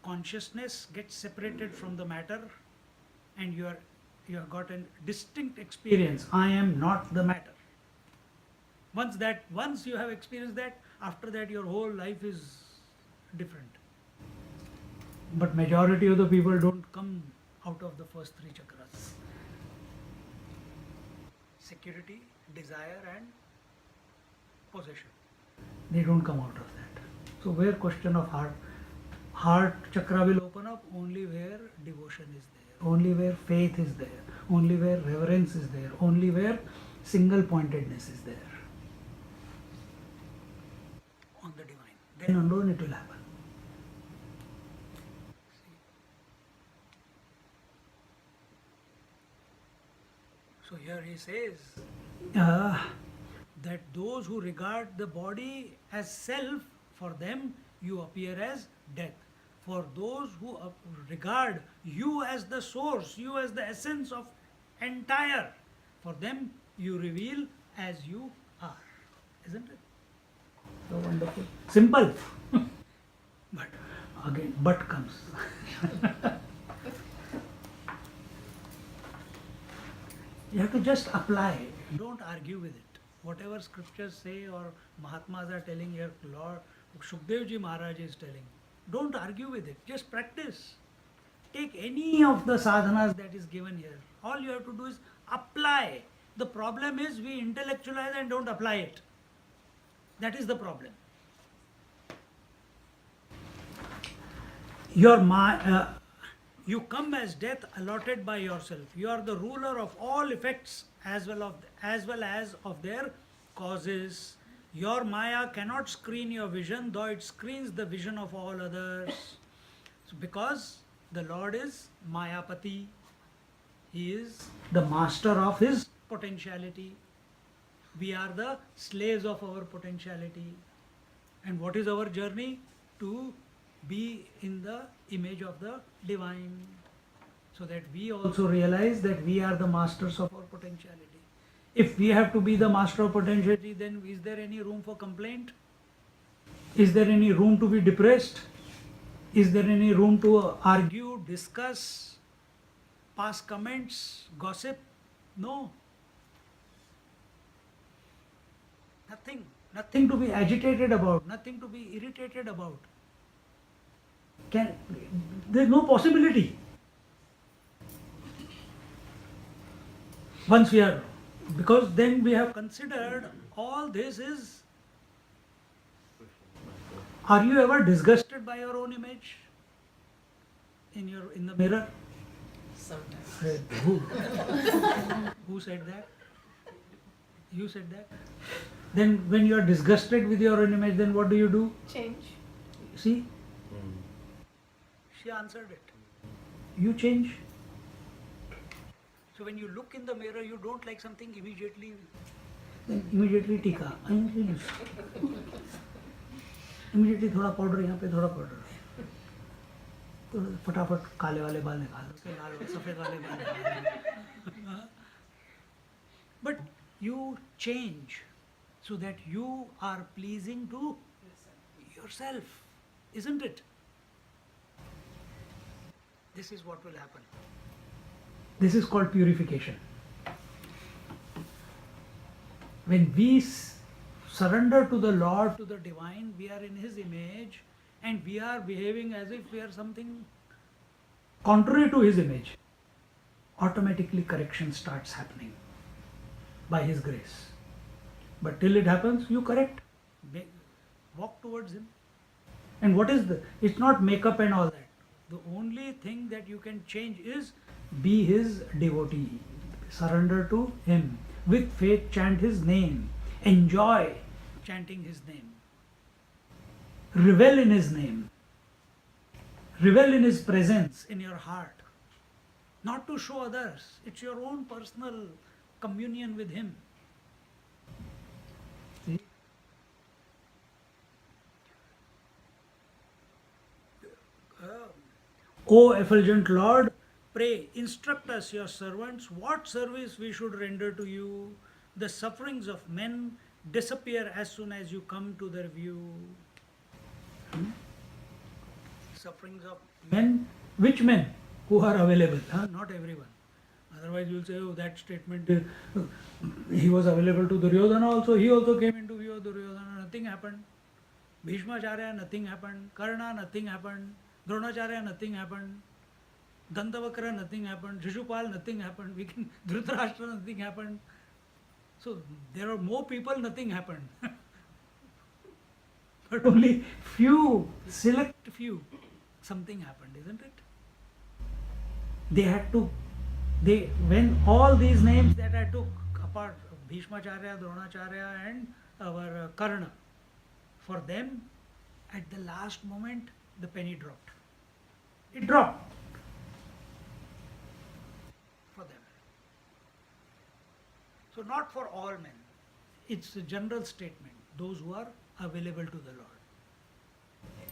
consciousness gets separated from the matter, and you have got a distinct experience. I am not the matter. Once you have experienced that, after that your whole life is different. But majority of the people don't come out of the first 3 chakras. Security, desire and possession. They don't come out of that. So where question of heart chakra will open up? Only where devotion is there, only where faith is there, only where reverence is there, only where single pointedness is there on the divine. Then alone it will happen. So here he says that those who regard the body as self, for them you appear as death. For those who regard you as the source, you as the essence of entire, for them you reveal as you are. Isn't it? So wonderful. Simple. But again, but comes. You have to just apply. Don't argue with it. Whatever scriptures say or Mahatmas are telling here, Lord Shukdev Ji Maharaj is telling, don't argue with it. Just practice. Take any of the sadhanas that is given here. All you have to do is apply. The problem is we intellectualize and don't apply it. That is the problem. You come as death allotted by yourself. You are the ruler of all effects as well as of their causes. Your Maya cannot screen your vision, though it screens the vision of all others. So because the Lord is Mayapati, He is the master of His potentiality. We are the slaves of our potentiality. And what is our journey? To be in the image of the divine, so that we also realize that we are the masters of our potentiality. If we have to be the master of potentiality, then is there any room for complaint? Is there any room to be depressed? Is there any room to argue, discuss, pass comments, gossip? No. Nothing to be agitated about, nothing to be irritated about. There's no possibility. Once we are, because then we have considered all this is. Are you ever disgusted by your own image in the mirror? Sometimes. Who said that? You said that. Then when you are disgusted with your own image, then what do? Change. See? She answered it. You change. So when you look in the mirror, you don't like something immediately टीका. Immediately थोड़ा powder यहाँ पे, थोड़ा powder, तो फटाफट काले वाले बाल निकाल दो, लाल सफेद वाले बाल निकाल दो. But you change so that you are pleasing to yourself, isn't it? This is what will happen. This is called purification. When we surrender to the Lord, to the divine, we are in His image and we are behaving as if we are something contrary to His image. Automatically correction starts happening by His grace. But till it happens, you correct. Walk towards Him. And what is it's not makeup and all that. The only thing that you can change is be His devotee. Surrender to Him. With faith, chant His name. Enjoy chanting His name. Revel in His name. Revel in His presence in your heart. Not to show others. It's your own personal communion with Him. O effulgent Lord, pray, instruct us, your servants, what service we should render to you. The sufferings of men disappear as soon as you come to their view. Sufferings of men, which men? Who are available, not everyone. Otherwise you will say, oh, that statement, he was available to Duryodhana also, he also came into view of Duryodhana, nothing happened. Bhishmacharya, nothing happened. Karna, nothing happened. Dronacharya, nothing happened. Dantavakra, nothing happened. Shishupal, nothing happened. Dhritarashtra, nothing happened. So there are more people, nothing happened. But only few, select few, something happened, isn't it? They had to, when all these names that I took, apart Bhishmacharya, Dronacharya and our Karna, for them, at the last moment, the penny dropped. It dropped for them. So not for all men. It's a general statement. Those who are available to the Lord.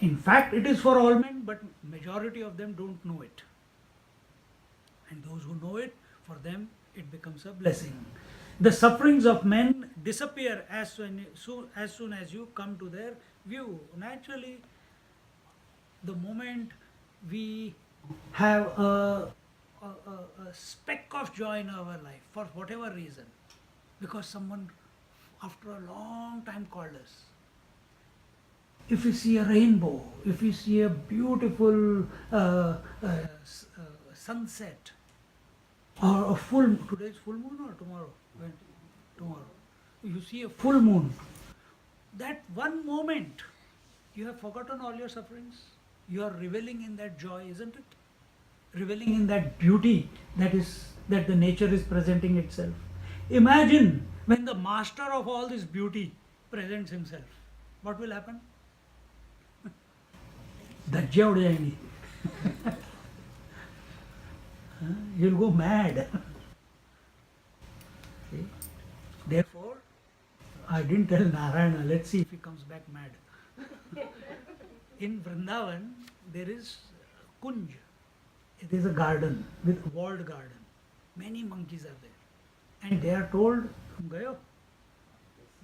In fact, it is for all men, but majority of them don't know it. And those who know it, for them, it becomes a blessing. The sufferings of men disappear as soon as you come to their view. Naturally, the moment we have a speck of joy in our life, for whatever reason, because someone after a long time called us, if we see a rainbow, if we see a beautiful sunset, or a full, today is full moon or tomorrow? Tomorrow. You see a full moon. That one moment, you have forgotten all your sufferings. You are reveling in that joy, isn't it? Reveling in that beauty that the nature is presenting itself. Imagine when the master of all this beauty presents himself. What will happen? धज्जियाँ उड़ जाएंगी. You'll go mad. See? Therefore, I didn't tell Narayana, let's see if he comes back mad. In Vrindavan, there is Kunj. It is a garden, with walled garden. Many monkeys are there. And they are told, Gayo,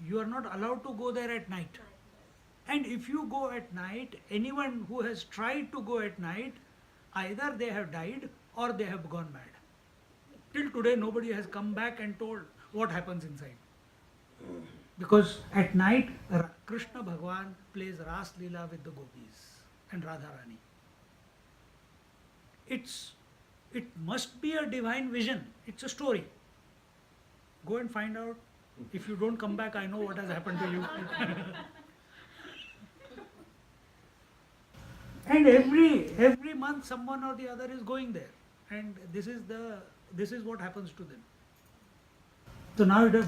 you are not allowed to go there at night. And if you go at night, anyone who has tried to go at night, either they have died or they have gone mad. Till today, nobody has come back and told what happens inside. Because at night, Krishna Bhagavan plays Ras Leela with the gopis and Radharani. It must be a divine vision. It's a story. Go and find out. If you don't come back, I know what has happened to you. And every month, someone or the other is going there, and this is what happens to them. So now it is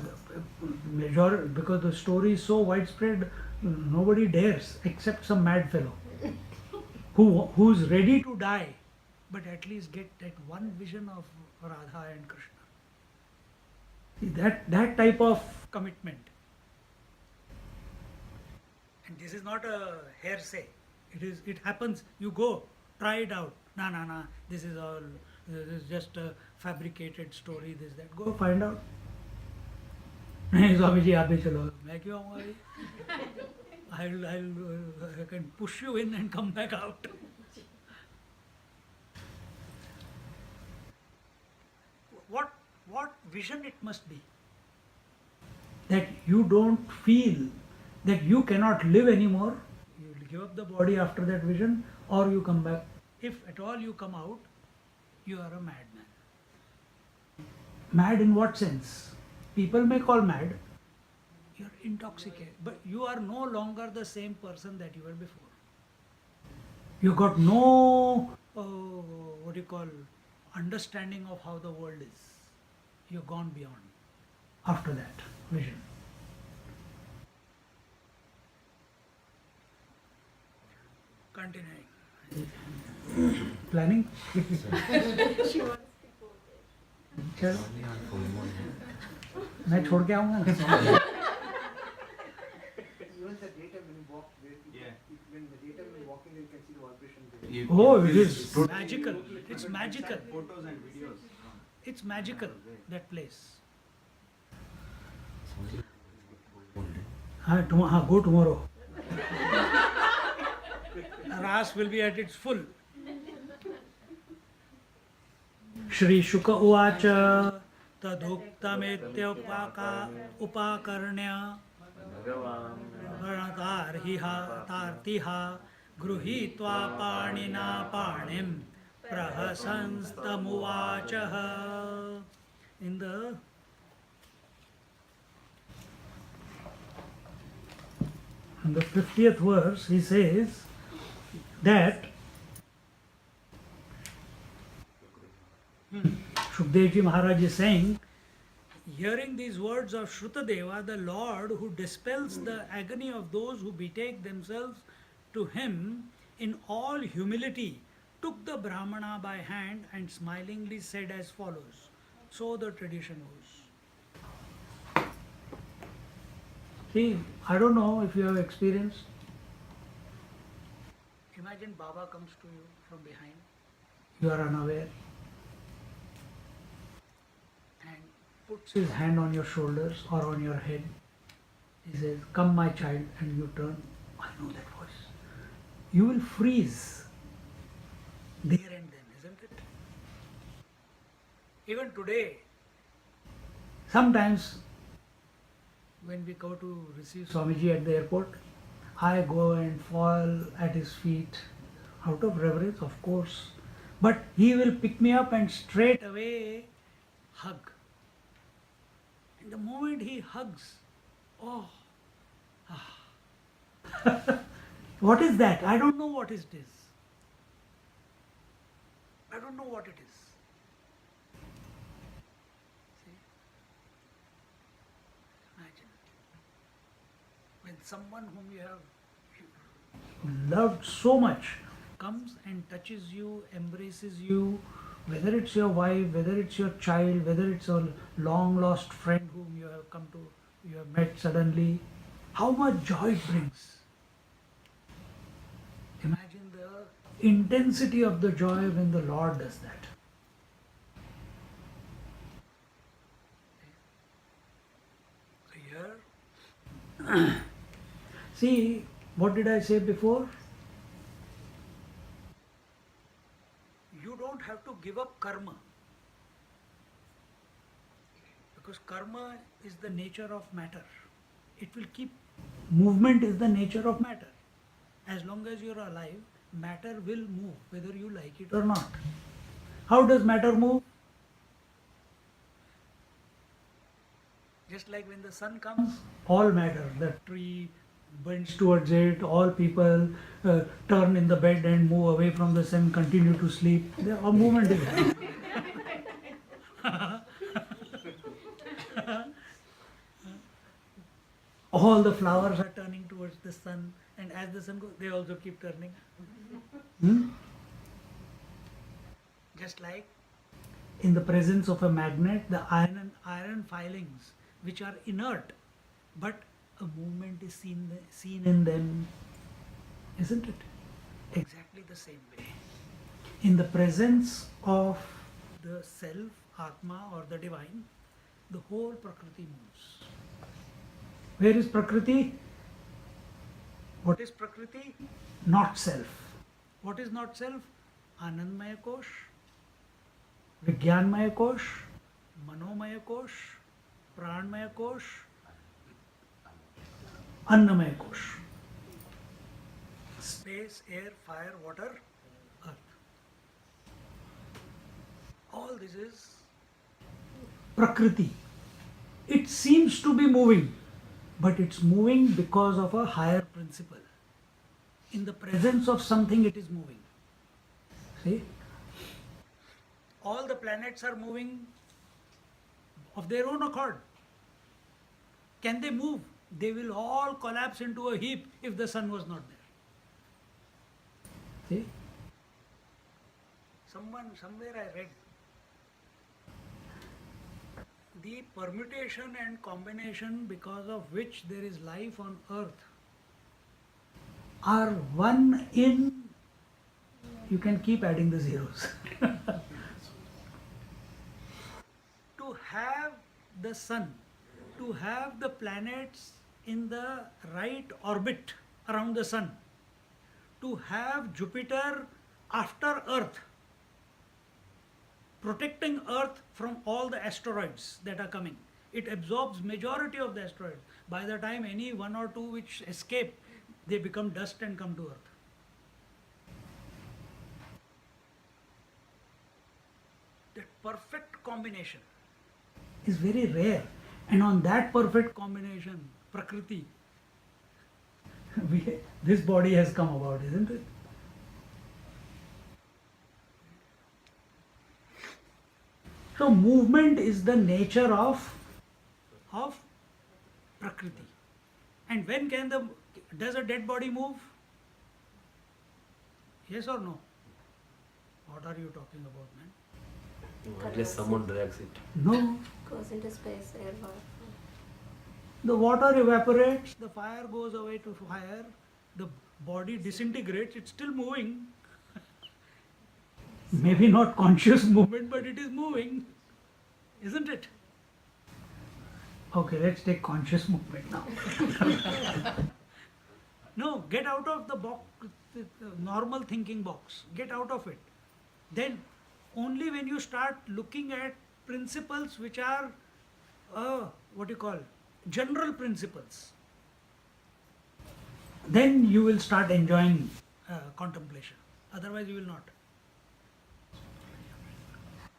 major, because the story is so widespread, nobody dares except some mad fellow who's ready to die, but at least get that one vision of Radha and Krishna. See, that type of commitment. And this is not a hearsay. It happens. You go, try it out. Nah. This is just a fabricated story. This, that. Go find out. नहीं स्वामी जी आप भी चलो. मैं क्यों आऊँगा भाई? I can push you in and come back out. What vision it must be, that you don't feel that you cannot live anymore. You give up the body after that vision, or you come back. If at all you come out, you are a madman. Mad in what sense? People may call mad. You are intoxicated, but you are no longer the same person that you were before. You got no understanding of how the world is. You've gone beyond after that vision. Continuing. Planning? She wants to go there. चलो मैं छोड़ के आऊँगा. Even the daytime when you walk, when the daytime when you walk in, you can see the vibration there. Oh, it is magical. It's magical. Photos and videos. It's magical, that place. Go tomorrow. Ras will be at its full. Shri Shuka Uvacha Taduktametyopaka Upakarnya Pranatarhiha Tartiha Gruhitva Panina Panim Prahasanstamuvachaha. In the 50th verse, he says that Shukdevji Maharaj is saying, hearing these words of Shrutadeva, the Lord who dispels the agony of those who betake themselves to him in all humility, took the Brahmana by hand and smilingly said as follows. So the tradition goes. See, I don't know if you have experienced. Imagine Baba comes to you from behind. You are unaware. And puts his hand on your shoulders or on your head. He says, "Come my child," and you turn. I know that voice. You will freeze there and then, isn't it? Even today, sometimes when we go to receive Swamiji at the airport, I go and fall at his feet out of reverence, of course. But he will pick me up and straight away hug. And the moment he hugs, oh, what is that? I don't know what it is. I don't know what it is. See? Imagine. When someone whom you have loved so much comes and touches you, embraces you, whether it's your wife, whether it's your child, whether it's a long lost friend whom you have you have met suddenly, how much joy it brings. Imagine the intensity of the joy when the Lord does that. So here, see, what did I say before? You don't have to give up karma. Because karma is the nature of matter. It will keep, movement is the nature of matter. As long as you are alive, matter will move, whether you like it or not. How does matter move? Just like when the sun comes, all matter, the tree bends towards it, all people turn in the bed and move away from the sun, continue to sleep. A movement is happening. All the flowers are turning towards the sun, and as the sun goes, they also keep turning. Just like in the presence of a magnet, the iron filings, which are inert, but a movement is seen in them, isn't it? Exactly the same way. In the presence of the self, Atma or the divine, the whole Prakriti moves. Where is Prakriti? What is Prakriti? Not self. What is not self? Anandmaya Kosh, Vijnanmaya Kosh, Manomaya Kosh, Pranmaya Kosh, Annamaya Kosh. Space, air, fire, water, earth. All this is Prakriti. It seems to be moving, but it's moving because of a higher principle. In the presence of something, it is moving. See? All the planets are moving of their own accord. Can they move? They will all collapse into a heap if the sun was not there. See? Somewhere I read the permutation and combination because of which there is life on earth are 1 in you can keep adding the zeros. To have the sun, to have the planets in the right orbit around the sun, to have Jupiter after Earth, protecting Earth from all the asteroids that are coming. It absorbs majority of the asteroids. By the time any one or two which escape, they become dust and come to Earth. That perfect combination is very rare. And on that perfect combination, Prakriti, this body has come about, isn't it? So movement is the nature of Prakriti. And when does a dead body move? Yes or no? What are you talking about, man? Unless someone drags it. No. Goes into space, air, water. The water evaporates, the fire goes away to fire, the body disintegrates, it's still moving. Maybe not conscious movement, but it is moving, isn't it? Okay, let's take conscious movement now. No, get out of the box, the normal thinking box. Get out of it. Then, only when you start looking at principles which are, general principles, then you will start enjoying contemplation. Otherwise, you will not.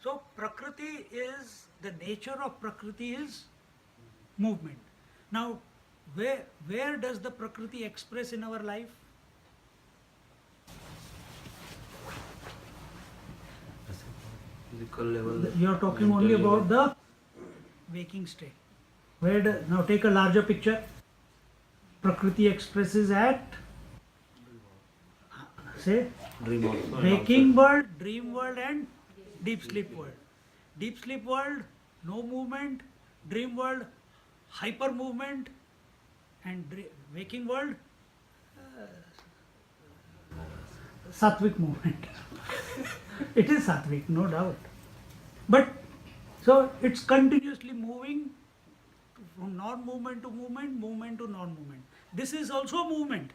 So, Prakriti is, the nature of Prakriti is movement. Now, where does the Prakriti express in our life? Physical level. You are talking only about the waking state. Now take a larger picture. Prakriti expresses at, say, Dream also. waking world, dream world and deep sleep world. Deep sleep world, no movement. Dream world, hyper movement. And waking world, sattvic movement. It is sattvic, no doubt. But, so it's continuously moving from non-movement to movement, movement to non-movement. This is also movement.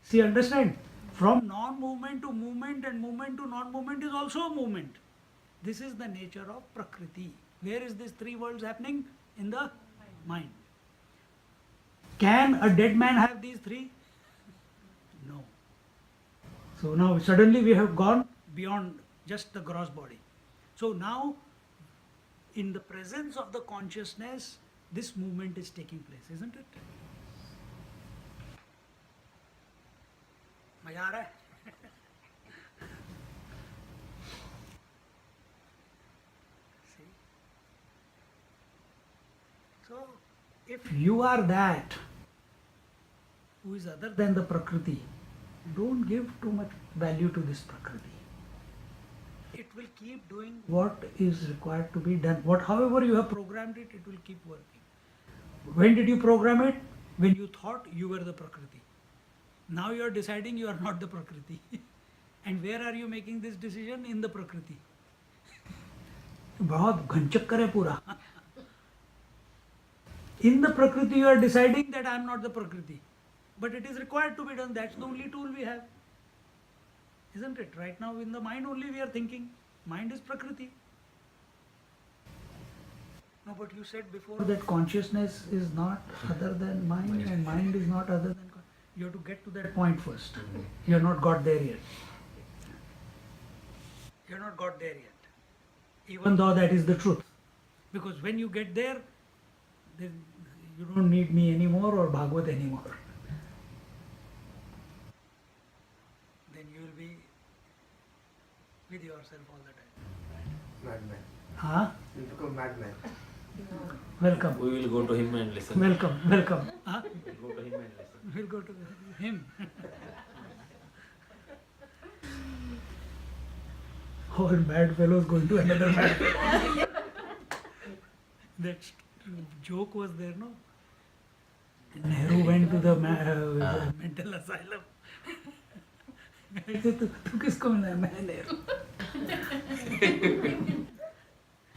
See, understand? From non-movement to movement and movement to non-movement is also movement. This is the nature of Prakriti. Where is these three worlds happening? In the mind. Can a dead man have these three? No. So now suddenly we have gone beyond just the gross body. So now, in the presence of the consciousness, this movement is taking place, isn't it? मजा आ रहा है? See? So, if you are that, who is other than the Prakriti, don't give too much value to this Prakriti. It will keep doing what is required to be done. However you have programmed it, it will keep working. When did you program it? When you thought you were the Prakriti. Now you are deciding you are not the Prakriti. And where are you making this decision? In the Prakriti. बहुत घनचक्कर है पूरा. In the Prakriti you are deciding that I am not the Prakriti. But it is required to be done. That's the only tool we have. Isn't it? Right now in the mind only we are thinking. Mind is Prakriti. No, but you said before that consciousness is not other than mind and mind is not other than... You have to get to that point first. You have not got there yet. You have not got there yet. Even though that is the truth. Because when you get there, then you don't need me anymore or Bhagavat anymore. Then you will be with yourself all the time. Madman. Huh? You become madman. Welcome. We will go to him and listen. Welcome. Welcome. Huh? We'll go to him and listen. We'll go to him. All mad fellows going to another mad fellow. That joke was there, no? Nehru went to the mental asylum. ऐसे तू किसको मिला? मैं Nehru.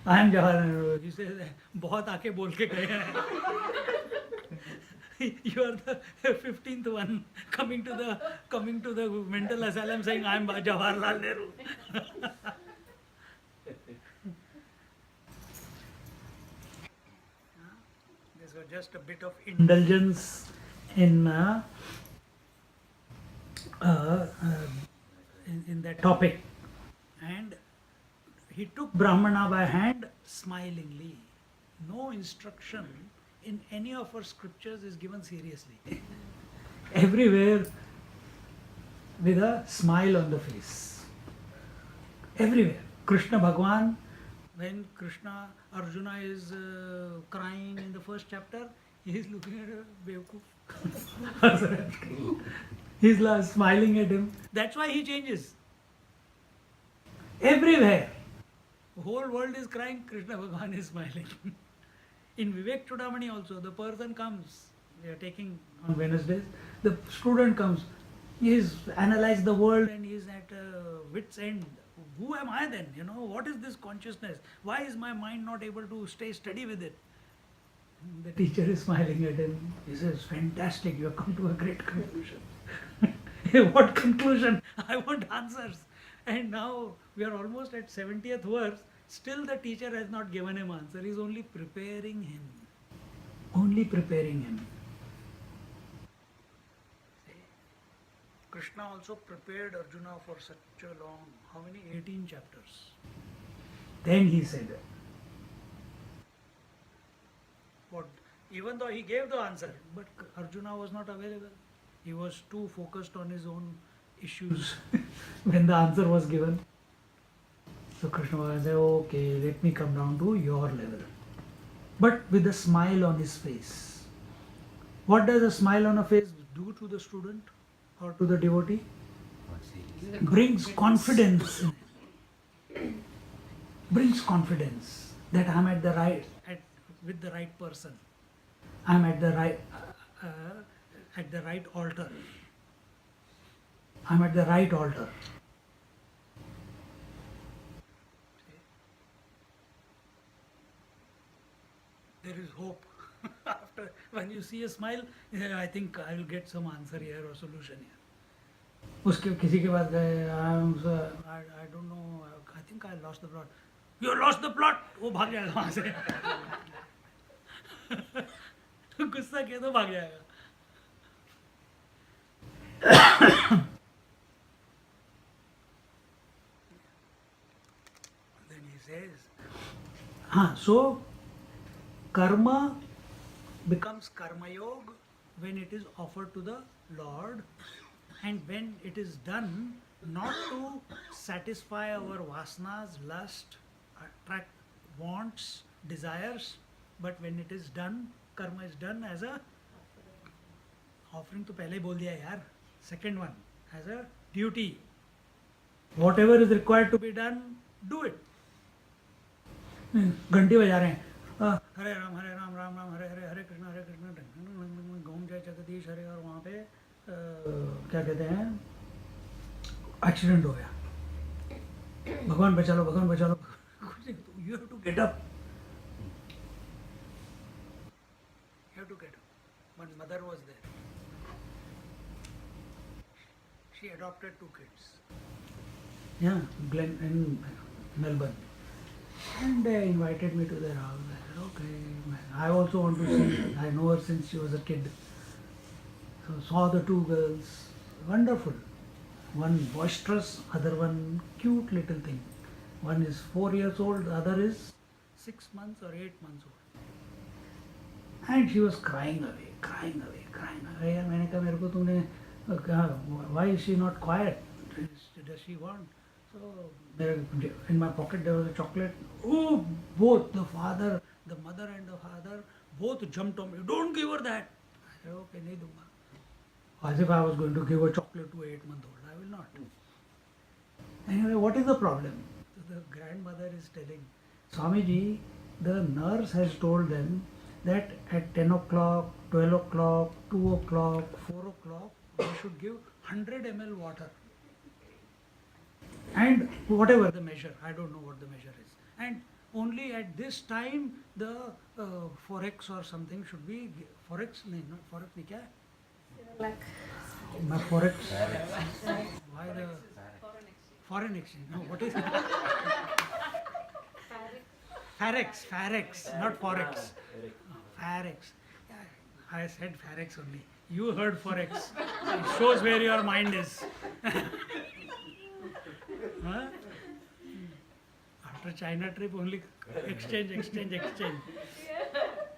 I am Jawaharlal Nehru. He says, बहुत आके बोल के गए हैं. You are the 15th one coming to the mental asylum saying I am Jawaharlal Nehru. This was just a bit of indulgence in in that topic, and he took Brahmana by hand smilingly. No instruction in any of our scriptures is given seriously. Everywhere with a smile on the face. Everywhere. Krishna Bhagwan, when Krishna Arjuna is crying in the first chapter, he is looking at a Bewkoof. He's smiling at him. That's why he changes. Everywhere. The whole world is crying, Krishna Bhagwan is smiling. In Vivek Chudamani also, the person comes, we are taking on Wednesdays, the student comes, he has analyzed the world and he is at wit's end. Who am I then? What is this consciousness? Why is my mind not able to stay steady with it? The teacher is smiling at him. He says, fantastic, you have come to a great conclusion. What conclusion? I want answers. And now we are almost at 70th verse. Still the teacher has not given him answer. He is only preparing him. Only preparing him. See? Krishna also prepared Arjuna for such a long, how many? 18 chapters. Then he said, what? Even though he gave the answer, but Arjuna was not available. He was too focused on his own issues when the answer was given. So Krishna was said, okay, let me come down to your level. But with a smile on his face. What does a smile on a face do to the student or to the devotee? Brings confidence in him. Brings confidence that I am at the right, with the right person. I am at the right altar. I am at the right altar. There is hope. After when you see a smile, I think I will get some answer here or solution here. उसके किसी के पास गए, I don't know, I think I lost the plot. You lost the plot. वो भाग जाएगा वहाँ से. गुस्सा किया तो भाग जाएगा. Then he says, so karma becomes karma yoga when it is offered to the Lord, and when it is done not to satisfy our vasanas, lust, attract wants, desires, but when it is done, karma is done as a offering. तो पहले ही बोल दिया यार. Second one, as a duty. Whatever is required to be done, do it. घंटी बजा रहे हैं. हरे राम राम राम हरे हरे हरे कृष्ण घूम जय जगदीश हरे. और वहाँ पे क्या कहते हैं, एक्सीडेंट हो गया, भगवान बचा लो भगवान बचा लो. You have to get up. You have to get up. One mother was there. She adopted 2 kids. Yeah, Glen in Melbourne. And they invited me to their house. I said, okay, I also want to see. I know her since she was a kid. So saw the 2 girls. Wonderful. One boisterous, other one cute little thing. One is 4 years old, the other is 6 months or 8 months old. And she was crying away, crying away, crying away. And मैंने कहा मेरे को तुमने, why is she not quiet? Does she want? So in my pocket there was a chocolate. Oh, both the father, the mother and the father, both jumped on me. Don't give her that. I said, okay, नहीं दूंगा. As if I was going to give a chocolate to an 8-month-old. I will not. Anyway, what is the problem? So the grandmother is telling, Swamiji, the nurse has told them that at 10 o'clock, 12 o'clock, 2 o'clock, 4 o'clock, they should give 100 ml water. and whatever the measure, I don't know what the measure is. And only at this time the forex or something should be forex. No, not forex. नहीं क्या? Like My forex. Why the foreign exchange? No, what is it? Farex, not forex. Farex. Yeah, I said farex only. You heard forex. It shows where your mind is. Huh? After China trip, only exchange. yeah,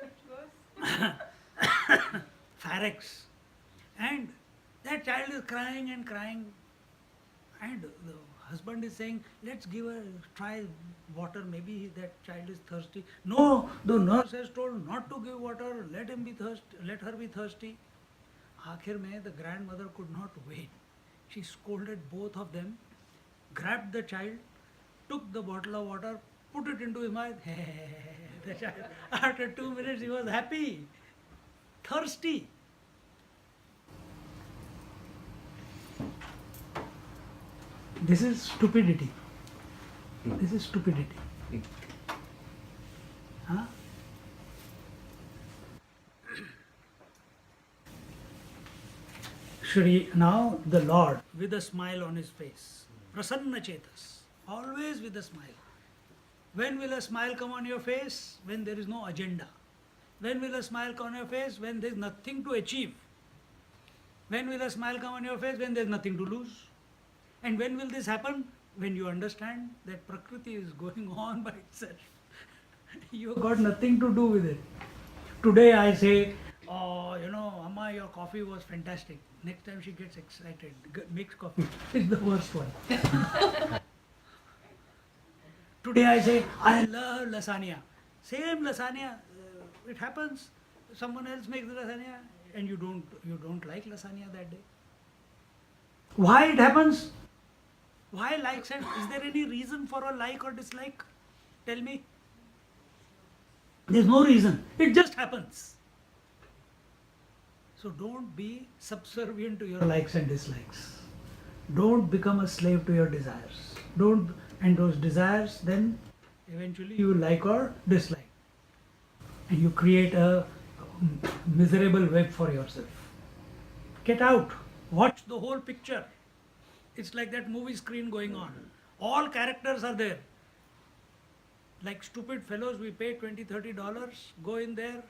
it was. Farex. And that child is crying and crying. And the husband is saying, let's give her try water, maybe that child is thirsty. No, the nurse has told not to give water, let her be thirsty. Akhir mein the grandmother could not wait. She scolded both of them, grabbed the child, took the bottle of water, put it into his mouth. The child, after 2 minutes he was happy, thirsty. This is stupidity. This is stupidity. Huh? Shri, now the Lord with a smile on his face. Prasanna Chetas. Always with a smile. When will a smile come on your face? When there is no agenda. When will a smile come on your face? When there is nothing to achieve. When will a smile come on your face? When there is nothing to lose. And when will this happen? When you understand that Prakriti is going on by itself. You have got nothing to do with it. Today I say, oh, Amma, your coffee was fantastic. Next time she gets excited, makes coffee. It's the worst one. Today I say, I love lasagna. Same lasagna. It happens. Someone else makes the lasagna and you don't like lasagna that day. Why it happens? Why likes and is there any reason for a like or dislike? Tell me. There's no reason. It just happens. So don't be subservient to your likes and dislikes. Don't become a slave to your desires. And those desires then eventually you like or dislike. And you create a miserable web for yourself. Get out. Watch the whole picture. It's like that movie screen going on. All characters are there. Like stupid fellows, we pay $20, $30, go in there,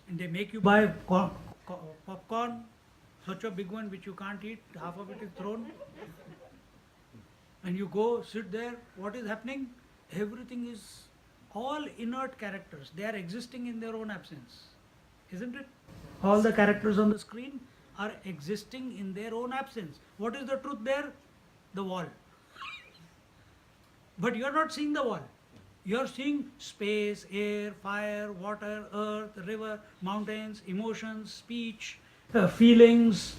and they make you buy popcorn, such a big one which you can't eat, half of it is thrown. And you go, sit there, what is happening? Everything is all inert characters. They are existing in their own absence. Isn't it? All the characters on the screen are existing in their own absence. What is the truth there? The wall. But you are not seeing the wall. You are seeing space, air, fire, water, earth, river, mountains, emotions, speech, feelings,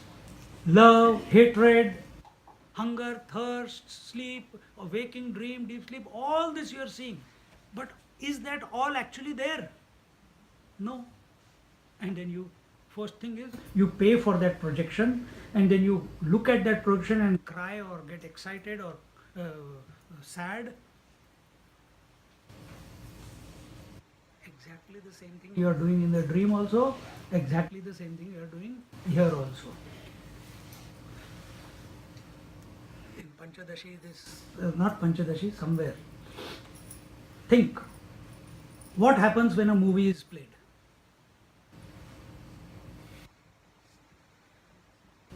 love, hatred, hunger, thirst, sleep, waking, dream, deep sleep. All this you are seeing. But is that all actually there? No. And then first thing is you pay for that projection and then you look at that projection and cry or get excited or sad. Exactly the same thing you are doing in the dream also, exactly the same thing you are doing here also. In Panchadashi, not Panchadashi, somewhere. Think, what happens when a movie is played?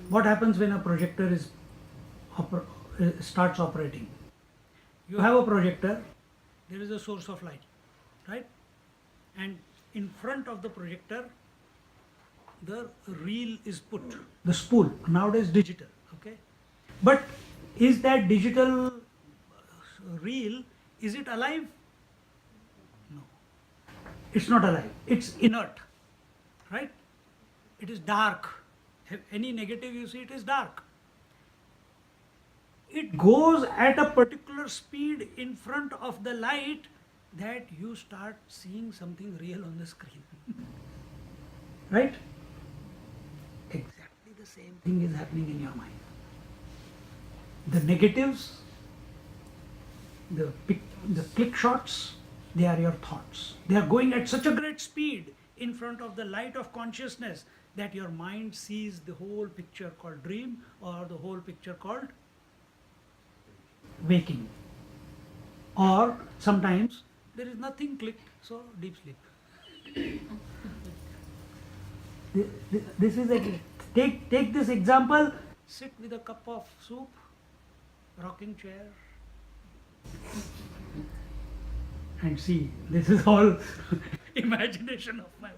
What happens when a projector starts operating? You have a projector, there is a source of light, right? And in front of the projector, the reel is put, the spool, nowadays digital, okay? But is that digital reel, is it alive? No. It's not alive, it's inert, right? It is dark. Any negative you see, it is dark. It goes at a particular speed in front of the light that you start seeing something real on the screen. Right? Exactly the same thing is happening in your mind. The negatives the click shots, they are your thoughts. They are going at such a great speed in front of the light of consciousness that your mind sees the whole picture called dream or the whole picture called waking. Or sometimes there is nothing clicked, so deep sleep. This is a take this example. Sit with a cup of soup, rocking chair, and see. This is all imagination of my.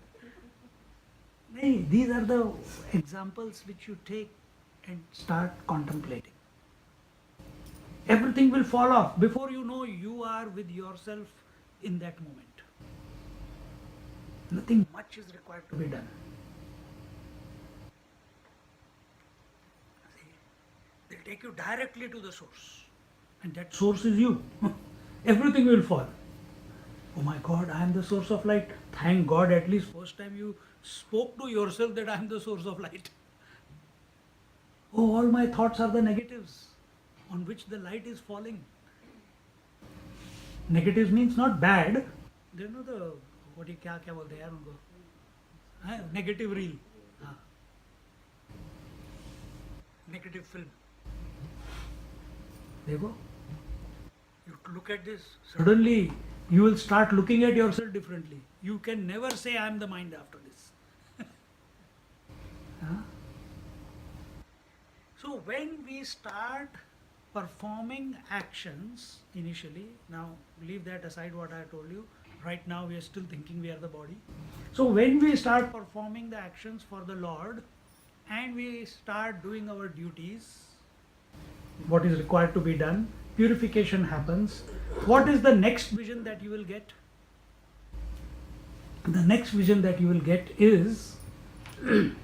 Nay, these are the examples which you take and start contemplating. Everything will fall off. Before you know, you are with yourself in that moment. Nothing much is required to be done. They'll take you directly to the source. And that source is you. Everything will fall. Oh my God, I am the source of light. Thank God, at least first time you spoke to yourself that I am the source of light. Oh, all my thoughts are the negatives on which the light is falling. Negatives means not bad. They know the what you क्या क्या बोलते हैं यार उनको negative reel, negative film. देखो, you look at this, suddenly you will start looking at yourself differently. You can never say I am the mind after this. So when we start performing actions initially, now leave that aside what I told you. Right now we are still thinking we are the body. So when we start performing the actions for the Lord and we start doing our duties, what is required to be done, purification happens. What is the next vision that you will get? The next vision that you will get is you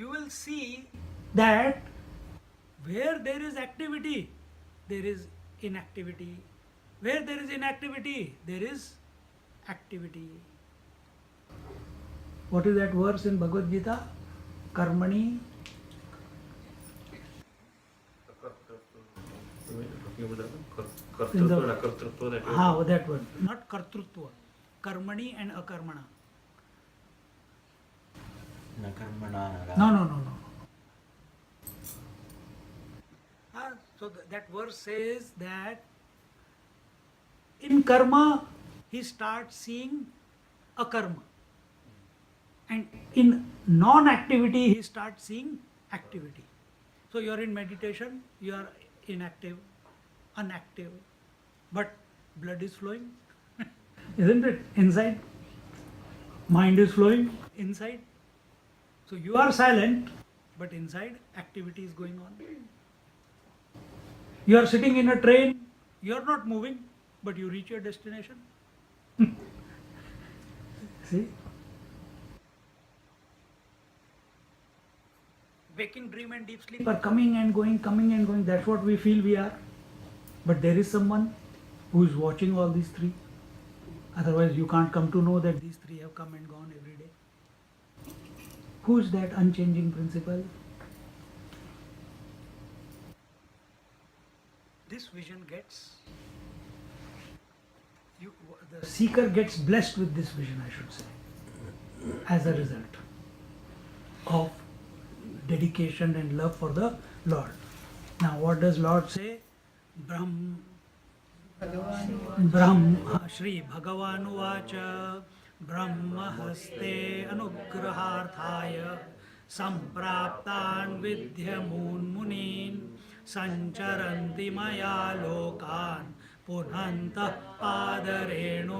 will see that where there is activity, there is inactivity. Where there is inactivity, there is activity. What is that verse in Bhagavad Gita? Karmani. That one. Not kartrutva. Karmani and akarmana. No. So that verse says that in karma he starts seeing akarma, and in non-activity he starts seeing activity. So you are in meditation, you are inactive, unactive, but blood is flowing, isn't it? Inside, mind is flowing inside. So you are silent, but inside activity is going on. You are sitting in a train, you are not moving, but you reach your destination. See? Waking, dream and deep sleep are coming and going. That's what we feel we are. But there is someone who is watching all these three. Otherwise you can't come to know that these three have come and gone every day. Who is that unchanging principle? This vision gets, the seeker gets blessed with this vision, I should say, as a result of dedication and love for the Lord. Now what does Lord say? Shri Bhagavan Vacha Brahma Haste Anugraharthaya Sampraptan Vidyamun Munin Sancharanti Maya Lokan Punanta Padarenu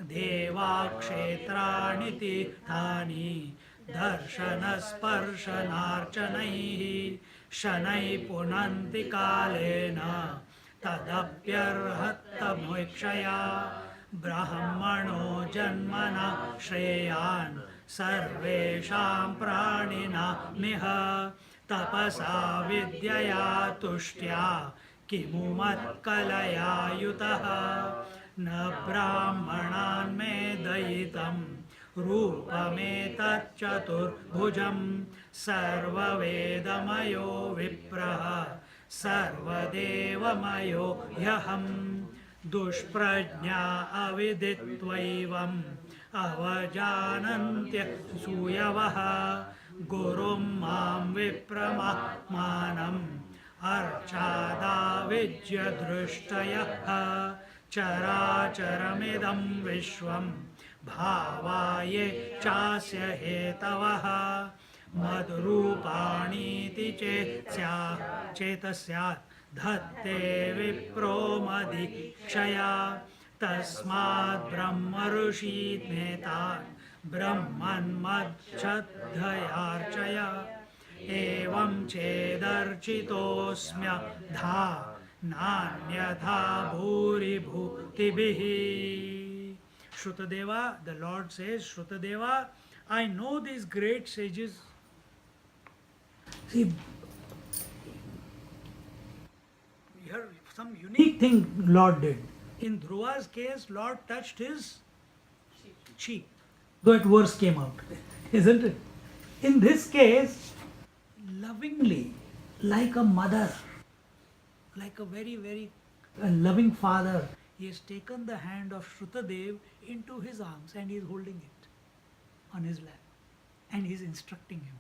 Deva Kshetrani Tirthani Darshana Sparshanarchanai Shanai Punanti Kalena Tadapyarhatta Moikshaya Brahmano Janmana Shreyan Sarvesham Pranina Miha Tapasa Vidyaya Tushtya Kimumat Kalaya Yutaha Na Brahmanan Medayitam Rupametat Chatur Bhujam Sarva Vedamayo Vipraha सर्वदेवमयो ह्यहम् दुष्प्रज्ञा अविदित्वैवम् अवजानन्त्य सूयवः गुरुं मां विप्रमात्मानम् अर्चादाविज्य दृष्टयः चराचरमिदं विश्वं भावाये चास्य हेतवः मद्रूपाणीति चेतस्यात् धत्ते विप्रो मदीक्षया तस्माद् ब्रह्म ऋषीमेतान् ब्रह्मन्मच्छद्धयार्चय एवं चेदर्चितोऽस्म्यधा नान्यथा भूरिभूतिभिः. Shrutadeva, the Lord says, Shrutadeva, I know these great sages. See, here some unique thing Lord did. In Dhruva's case, Lord touched his cheek, though it worse came out, isn't it? In this case, lovingly, like a mother, like a very, very loving father, he has taken the hand of Shrutadev into his arms and he is holding it on his lap and he is instructing him.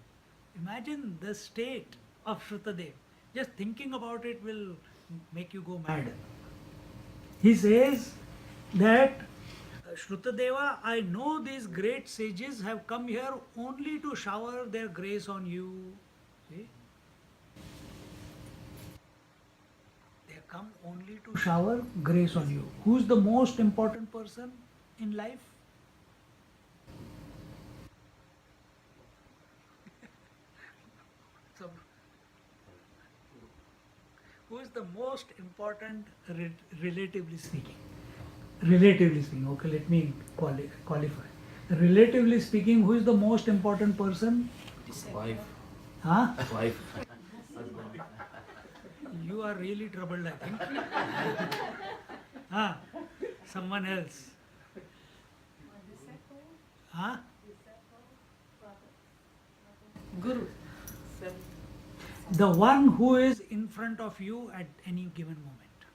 Imagine the state of Shrutadev. Just thinking about it will make you go mad. He says that Shrutadeva, I know these great sages have come here only to shower their grace on you. See? They have come only to shower grace on you. Who's the most important person in life? So, who is the most important relatively speaking? Relatively speaking, okay, let me qualify. Relatively speaking, who is the most important person? Wife. Huh? Wife. Husband. You are really troubled, I think. Huh? Someone else. Huh? Guru. The one who is in front of you at any given moment.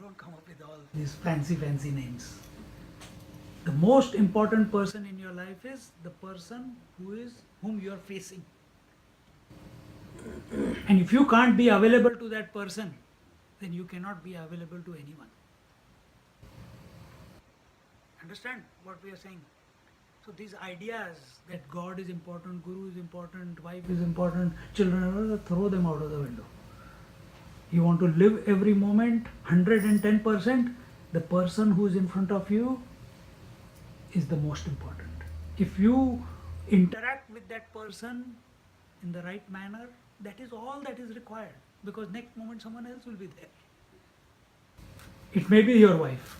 Don't come up with all these fancy names. The most important person in your life is the person whom you are facing. And if you can't be available to that person, then you cannot be available to anyone. Understand what we are saying? So these ideas that God is important, Guru is important, wife is important, children, throw them out of the window. You want to live every moment 110%, the person who is in front of you is the most important. If you interact with that person in the right manner, that is all that is required, because next moment someone else will be there. It may be your wife.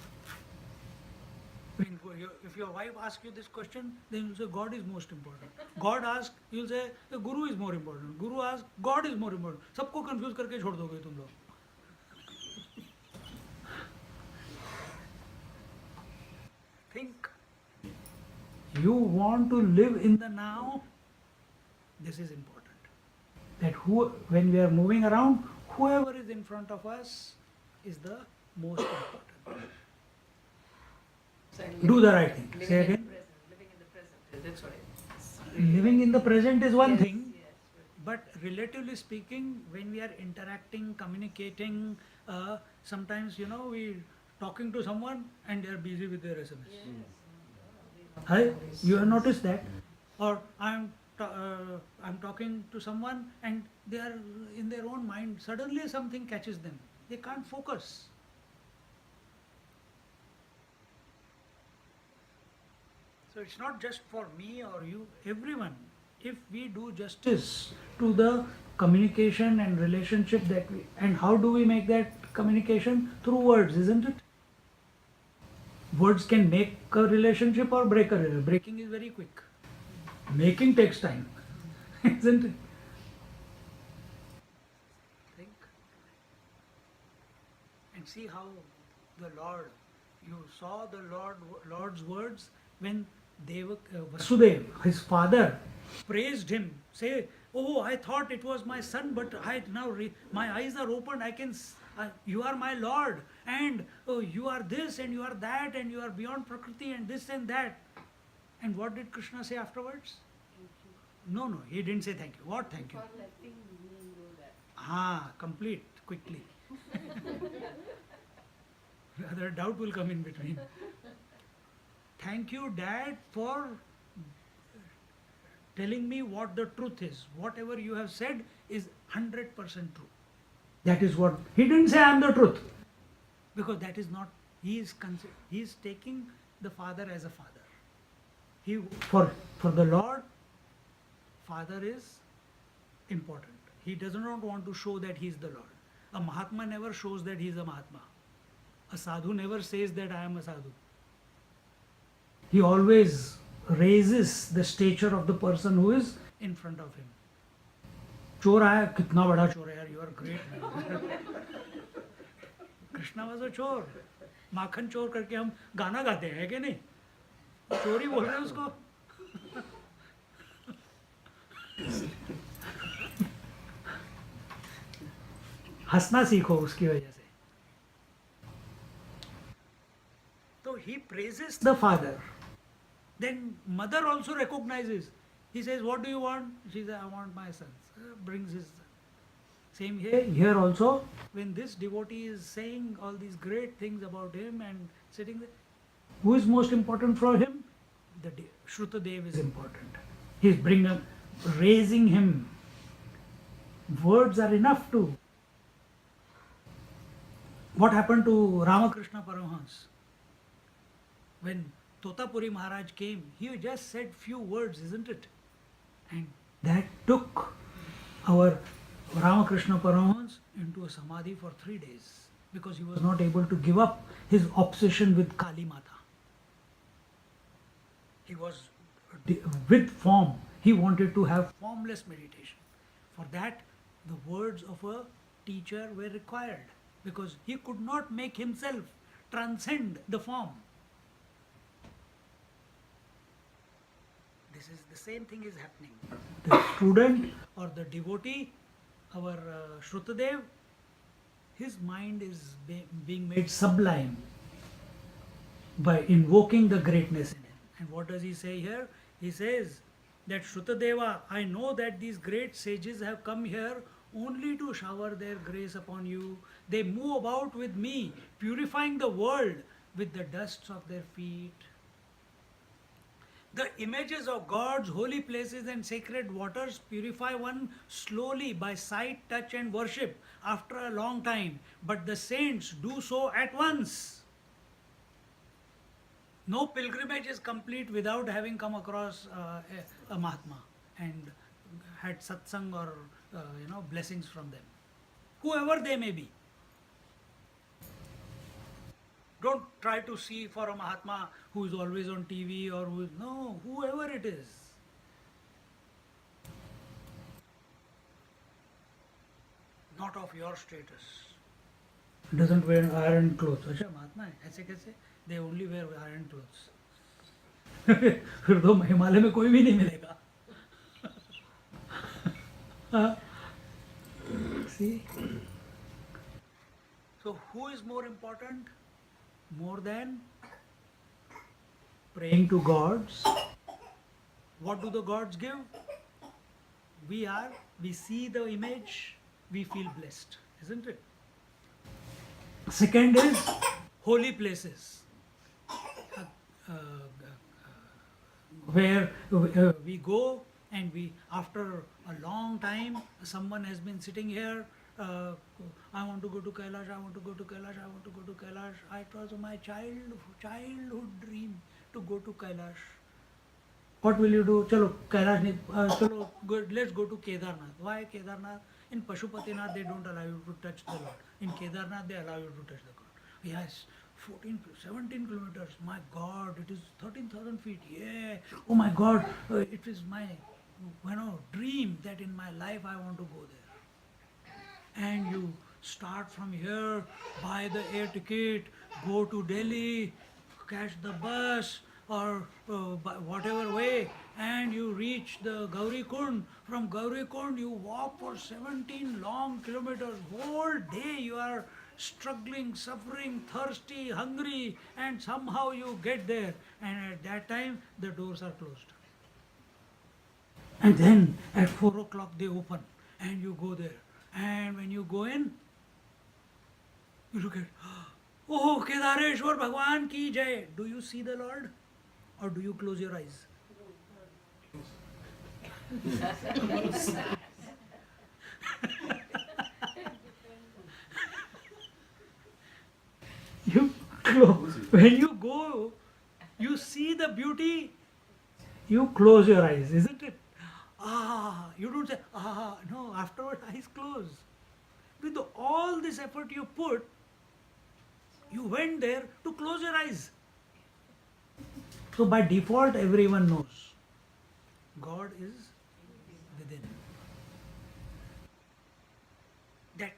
If your wife asks you this question, then you say God is most important. God asks, you will say the Guru is more important. Guru asks, God is more important. सबको confuse करके छोड़ दोगे तुम लोग. Think. You want to live in the now. This is important. That when we are moving around, whoever is in front of us is the most important. Do the right thing. Say again. Living in the present. That's what it is. Living in the present is one Yes, thing, yes. but relatively speaking, when we are interacting, communicating, sometimes we talking to someone and they are busy with their SMS. Hi, you have noticed that? Or I'm talking to someone and they are in their own mind. Suddenly something catches them. They can't focus. So it's not just for me or you, everyone. If we do justice to the communication and relationship and how do we make that communication? Through words, isn't it? Words can make a relationship or break a relationship. Breaking is very quick. Making takes time, isn't it? Think and see how the Lord, you saw the Lord's words when Vasudeva, his father, praised him. Say, oh, I thought it was my son, but my eyes are opened. You are my Lord, and oh, you are this, and you are that, and you are beyond Prakriti, and this and that. And what did Krishna say afterwards? No, no, he didn't say thank you. What thank you? For letting me know that. Complete, quickly. Other doubt will come in between. Thank you, Dad, for telling me what the truth is. Whatever you have said is 100% true. That is what he didn't say. I am the truth, because that is not. He is taking the father as a father. He for the Lord, father is important. He does not want to show that he is the Lord. A Mahatma never shows that he is a Mahatma. A sadhu never says that I am a sadhu. He always raises the stature of the person who is in front of him. चोर आया, कितना बड़ा चोर है यार, you are great man. Krishna was a चोर. माखन चोर करके हम गाना गाते हैं कि नहीं? चोरी बोल रहे हैं उसको. हंसना सीखो उसकी वजह से. So he praises the father. Then mother also recognizes. He says, what do you want? She says, I want my son. Brings his son. Same here also, when this devotee is saying all these great things about him and sitting there, who is most important for him? The Shrutadev is important. He is raising him. Words are enough to. What happened to Ramakrishna Paramahans? When Totapuri Maharaj came, he just said few words, isn't it? And that took our Ramakrishna Paramahans into a samadhi for 3 days, because he was not able to give up his obsession with Kali Mata. He was with form. He wanted to have formless meditation. For that, the words of a teacher were required, because he could not make himself transcend the form. This is the same thing is happening. The student or the devotee, our Shrutadev, his mind is being made sublime by invoking the greatness in him. And what does he say here? He says that Shrutadeva, I know that these great sages have come here only to shower their grace upon you. They move about with me, purifying the world with the dusts of their feet. The images of God's holy places and sacred waters purify one slowly by sight, touch and worship after a long time. But the saints do so at once. No pilgrimage is complete without having come across a Mahatma and had satsang or blessings from them, whoever they may be. Don't try to see for a Mahatma who is always on TV or whoever it is. Not of your status. Doesn't wear iron clothes. अच्छा महात्मा है ऐसे कैसे? They only wear iron clothes. फिर तो हिमालय में कोई भी नहीं मिलेगा. See? So who is more important? More than praying to gods. What do the gods give? We see the image, we feel blessed, isn't it? Second is holy places, where we go and after a long time, someone has been sitting here. I want to go to Kailash, I want to go to Kailash, I want to go to Kailash. It was my childhood dream to go to Kailash. What will you do? Chalo, Kailash, let's go to Kedarnath. Why Kedarnath? In Pashupatinath they don't allow you to touch the Lord. In Kedarnath they allow you to touch the God. Yes, 17 kilometers. My God, it is 13,000 feet. Yeah. Oh my God, it is my dream that in my life I want to go there. And you start from here, buy the air ticket, go to Delhi, catch the bus or whatever way, and you reach the Gauri Kund. From Gauri Kund, you walk for 17 long kilometers. Whole day you are struggling, suffering, thirsty, hungry, and somehow you get there. And at that time, the doors are closed. And then at 4 o'clock they open, and you go there. And when you go in, you look at, oh, Kedareshwar Bhagwan ki jai. Do you see the Lord? Or do you close your eyes? You close. When you go, you see the beauty, you close your eyes, isn't it? Ah, you don't say, ah, no, afterward eyes close. With all this effort you put, you went there to close your eyes. So by default, everyone knows God is within. That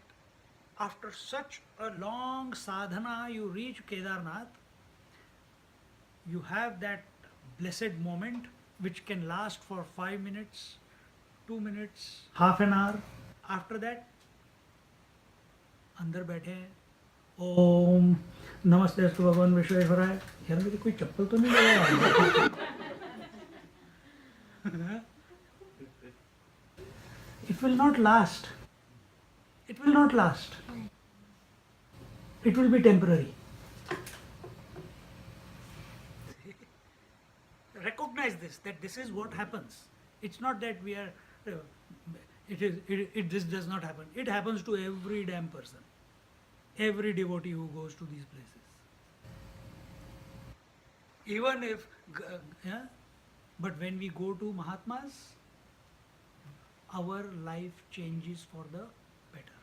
after such a long sadhana, you reach Kedarnath, you have that blessed moment which can last for 5 minutes, 2 minutes, half an hour. After that, अंदर बैठे हैं, ओम नमस्ते अस्तु भगवान विश्वेश्वराय. यार मेरी कोई चप्पल तो नहीं लगा. It will not last. It will not last. It will be temporary. Recognize this, that this is what happens. It's not that we are, this does not happen. It happens to every damn person. Every devotee who goes to these places. Even if, but when we go to Mahatmas, our life changes for the better.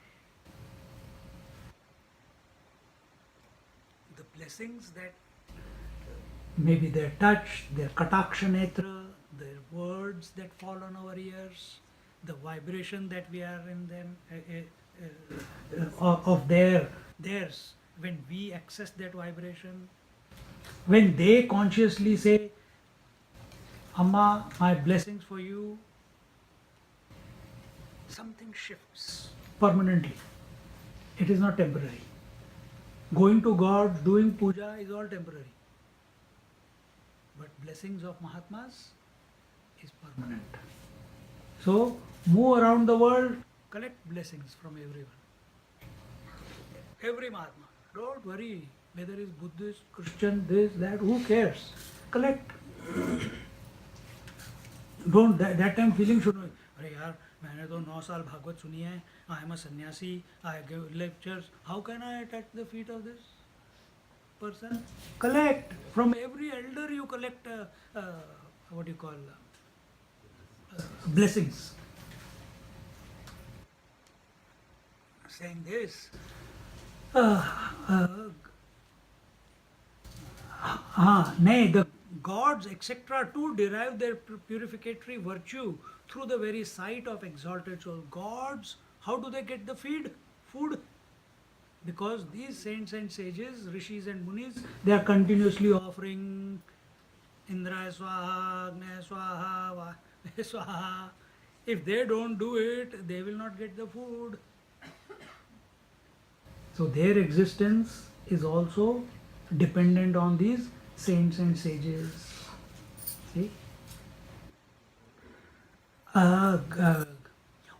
The blessings that maybe their touch, their kataksha netra, their words that fall on our ears, the vibration that we are in them, of theirs, when we access that vibration, when they consciously say, Amma, my blessings for you, something shifts permanently. It is not temporary. Going to God, doing puja is all temporary. But blessings of Mahatmas is permanent. So, move around the world, collect blessings from everyone. Every Mahatma. Don't worry whether it's Buddhist, Christian, this, that, who cares? Collect. Don't, that time feeling should not, अरे यार मैंने तो 9 साल भागवत सुनी है, I am a sannyasi, I give lectures, how can I touch the feet of this person? Collect. From every elder you collect, what you call, blessings. Saying this, nay, the gods, etc., too derive their purificatory virtue through the very sight of exalted soul. Gods, how do they get the food? Because these saints and sages, rishis and munis, they are continuously offering Indra Swaha, Agnya Swaha, Vayu Swaha. If they don't do it, they will not get the food. So their existence is also dependent on these saints and sages. See? O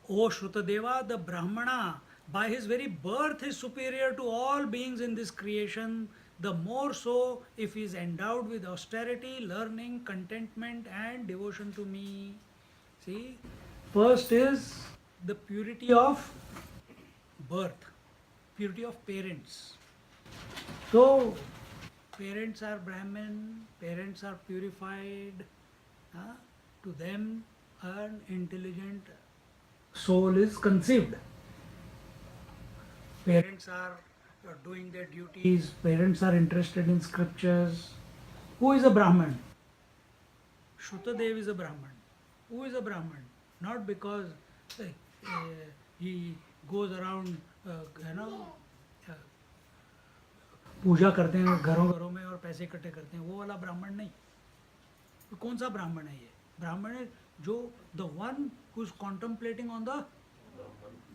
Shrutadeva, the Brahmana, by his very birth is superior to all beings in this creation, the more so if he is endowed with austerity, learning, contentment and devotion to me. See, first is the purity of birth, purity of parents. So, parents are Brahmin, parents are purified, to them an intelligent soul is conceived. Parents are doing their duties, parents are interested in scriptures. Who is a Brahman? Shrutadev is a Brahman. Who is a Brahman? Not because he goes around, पूजा करते हैं घरों घरों में और पैसे इकट्ठे करते हैं, वो वाला ब्राह्मण नहीं. तो कौन सा ब्राह्मण है ये? Brahman is the one who is contemplating on the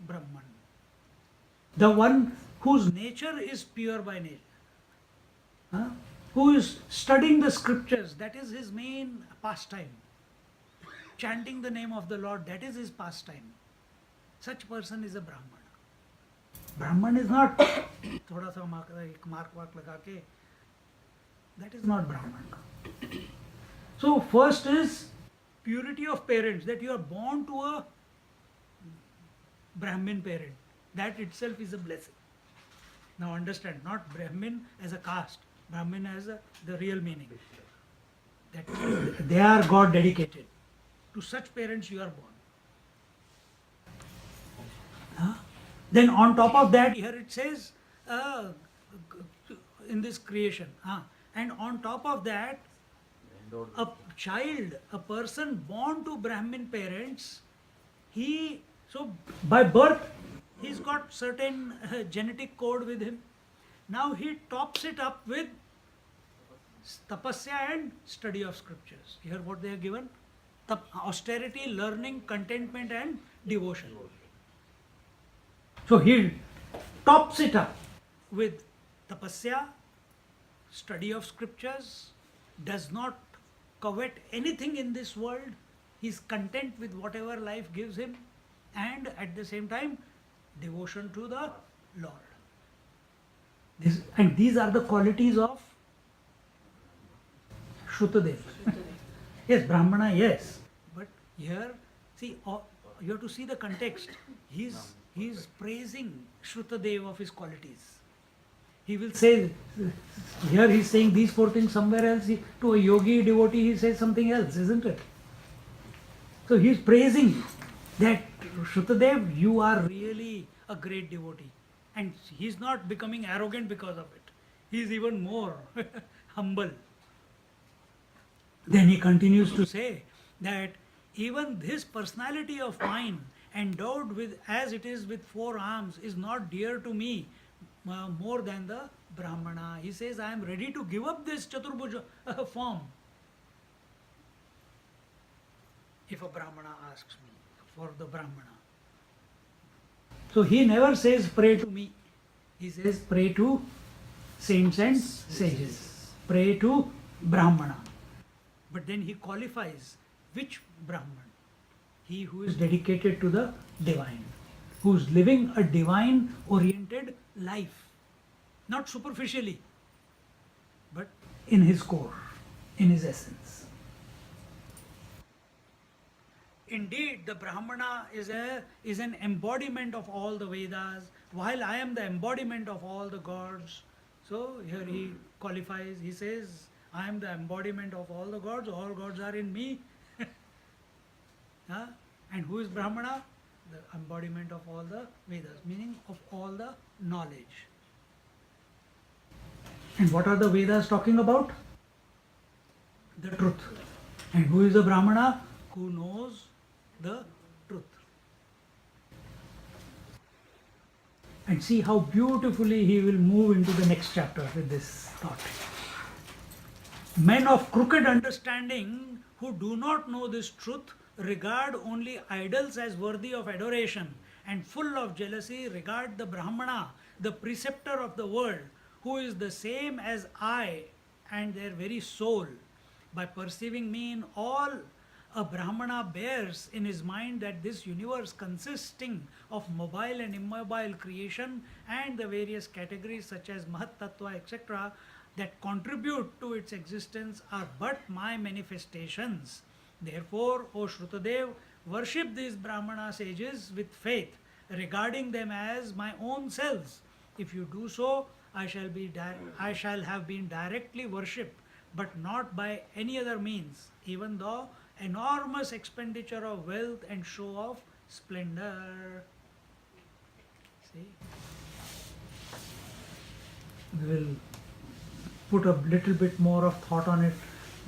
Brahman. The one whose nature is pure by nature. Huh? Who is studying the scriptures, that is his main pastime. Chanting the name of the Lord, that is his pastime. Such person is a Brahman. Brahman is not thoda sa mark laga ke, that is not Brahman. So first is purity of parents, that you are born to a Brahmin parent. That itself is a blessing. Now understand, not Brahmin as a caste, Brahmin as the real meaning. That they are God dedicated. To such parents you are born. Huh? Then on top of that, here it says in this creation. And on top of that, a child, a person born to Brahmin parents, so by birth, he's got certain genetic code with him. Now he tops it up with tapasya and study of scriptures. Here what they are given? Austerity, learning, contentment and devotion. So he tops it up with tapasya, study of scriptures, does not covet anything in this world, he is content with whatever life gives him, and at the same time devotion to the Lord. And these are the qualities of Shrutadev. Yes, Brahmana, yes. But here, see, you have to see the context. He's praising Shrutadev of his qualities. He will say, here he's saying these four things, somewhere else, to a yogi devotee he says something else, isn't it? So he's praising that Shrutadev, you are really a great devotee. And he's not becoming arrogant because of it. He's even more humble. Then he continues to say that even this personality of mine, endowed with as it is with four arms, is not dear to me more than the Brahmana. He says, I am ready to give up this Chaturbhuja form if a Brahmana asks me for the Brahmana. So he never says pray to me. He says pray to saints and sages. Pray to Brahmana. But then he qualifies which Brahman? He who is dedicated to the divine, who is living a divine oriented life. Not superficially, but in his core, in his essence. Indeed, the Brahmana is an embodiment of all the Vedas, while I am the embodiment of all the gods. So here he qualifies, he says, I am the embodiment of all the gods are in me. And who is Brahmana? The embodiment of all the Vedas, meaning of all the knowledge. And what are the Vedas talking about? The truth. And who is the Brahmana? Who knows the truth. And see how beautifully he will move into the next chapter with this thought. Men of crooked understanding who do not know this truth regard only idols as worthy of adoration, and full of jealousy regard the Brahmana, the preceptor of the world, who is the same as I and their very soul. By perceiving me in all, a Brahmana bears in his mind that this universe, consisting of mobile and immobile creation and the various categories such as Mahat Tattva, etc., that contribute to its existence, are but my manifestations. Therefore, O Shrutadev, worship these Brahmana sages with faith, regarding them as my own selves. If you do so, I shall have been directly worshipped, but not by any other means, even though enormous expenditure of wealth and show of splendor. See? We will put a little bit more of thought on it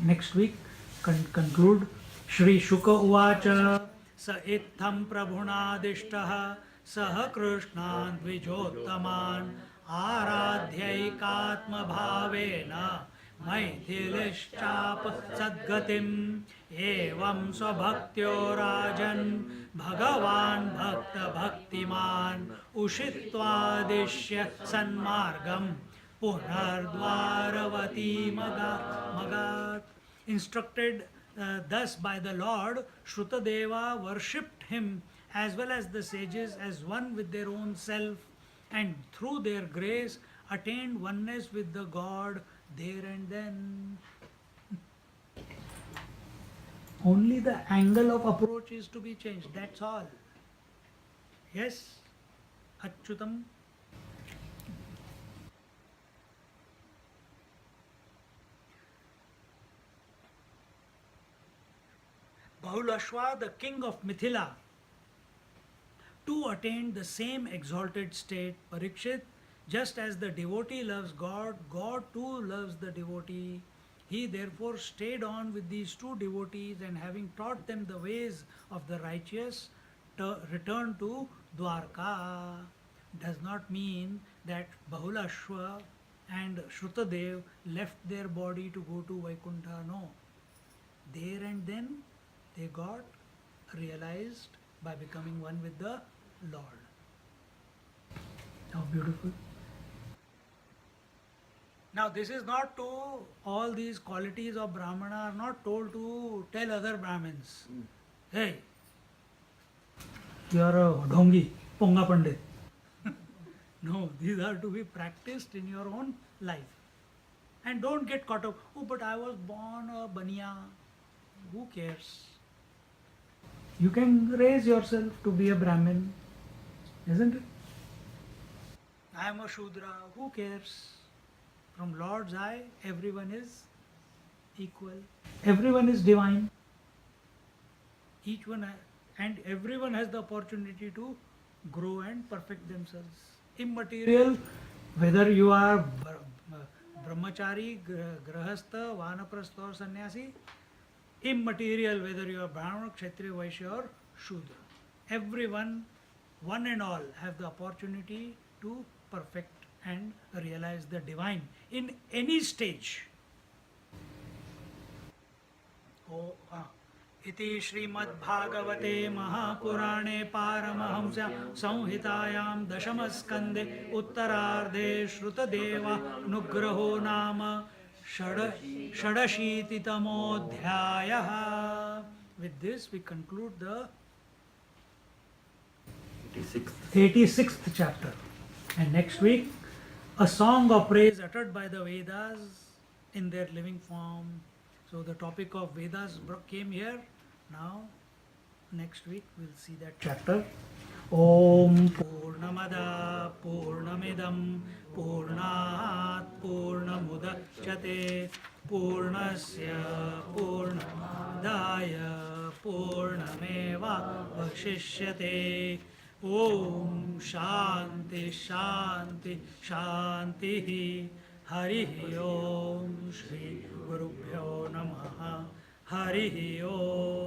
next week. Conclude. Shri Shuka Uvacha Sa Itham Prabhunadishtaha Saha Krishnan Dvijottaman Aradhyaikatma Bhavena मैथिलिश्चाप सद्गतिम् एवं स्वभक्त्यो राजन् भगवान् भक्त भक्तिमान् उषित्वादिश्य सन्मार्गम् पुनर्द्वारवती magaat. Instructed thus by the Lord, Shrutadeva worshipped him as well as the sages as one with their own self, and through their grace attained oneness with the God there and then. Only the angle of approach is to be changed, that's all. Yes, Achyutam. Bahulashva, the king of Mithila, too attained the same exalted state. Parikshit, just as the devotee loves God, God too loves the devotee. He therefore stayed on with these two devotees, and having taught them the ways of the righteous, returned to Dwarka. Does not mean that Bahulashva and Shrutadev left their body to go to Vaikuntha. No. There and then they got realized by becoming one with the Lord. How beautiful. Now this is not to, all these qualities of Brahmana are not told to tell other Brahmins, hey, you are a dhongi, ponga pandit. No, these are to be practiced in your own life. And don't get caught up, oh, but I was born a baniya. Who cares? You can raise yourself to be a Brahmin, isn't it? I am a Shudra. Who cares? From Lord's eye, everyone is equal. Everyone is divine. Each one, and everyone has the opportunity to grow and perfect themselves. Immaterial, whether you are brahmachari, grahastha, vanaprastha or sannyasi, immaterial, whether you are Brahmana, Kshatriya, Vaishya or Shudra. Everyone, one and all, have the opportunity to perfect and realize the divine in any stage. इति श्रीमद्भागवते महापुराणे पारमहंस्यां संहितायां दशमस्कन्धे उत्तरार्धे श्रुतदेवानुग्रहो नाम षडशीतितमोऽध्यायः. With this we conclude the 86th chapter. And next week, a song of praise uttered by the Vedas in their living form. So the topic of Vedas came here. Now, next week we'll see that chapter. Om Purnamada Purnamidam Purnat Purnamudachyate Purnasya Purnamadaya Purnameva Vashishyate. Om Shanti Shanti Shanti. Hari Om Shri Gurubhyo Namaha. Hari Om.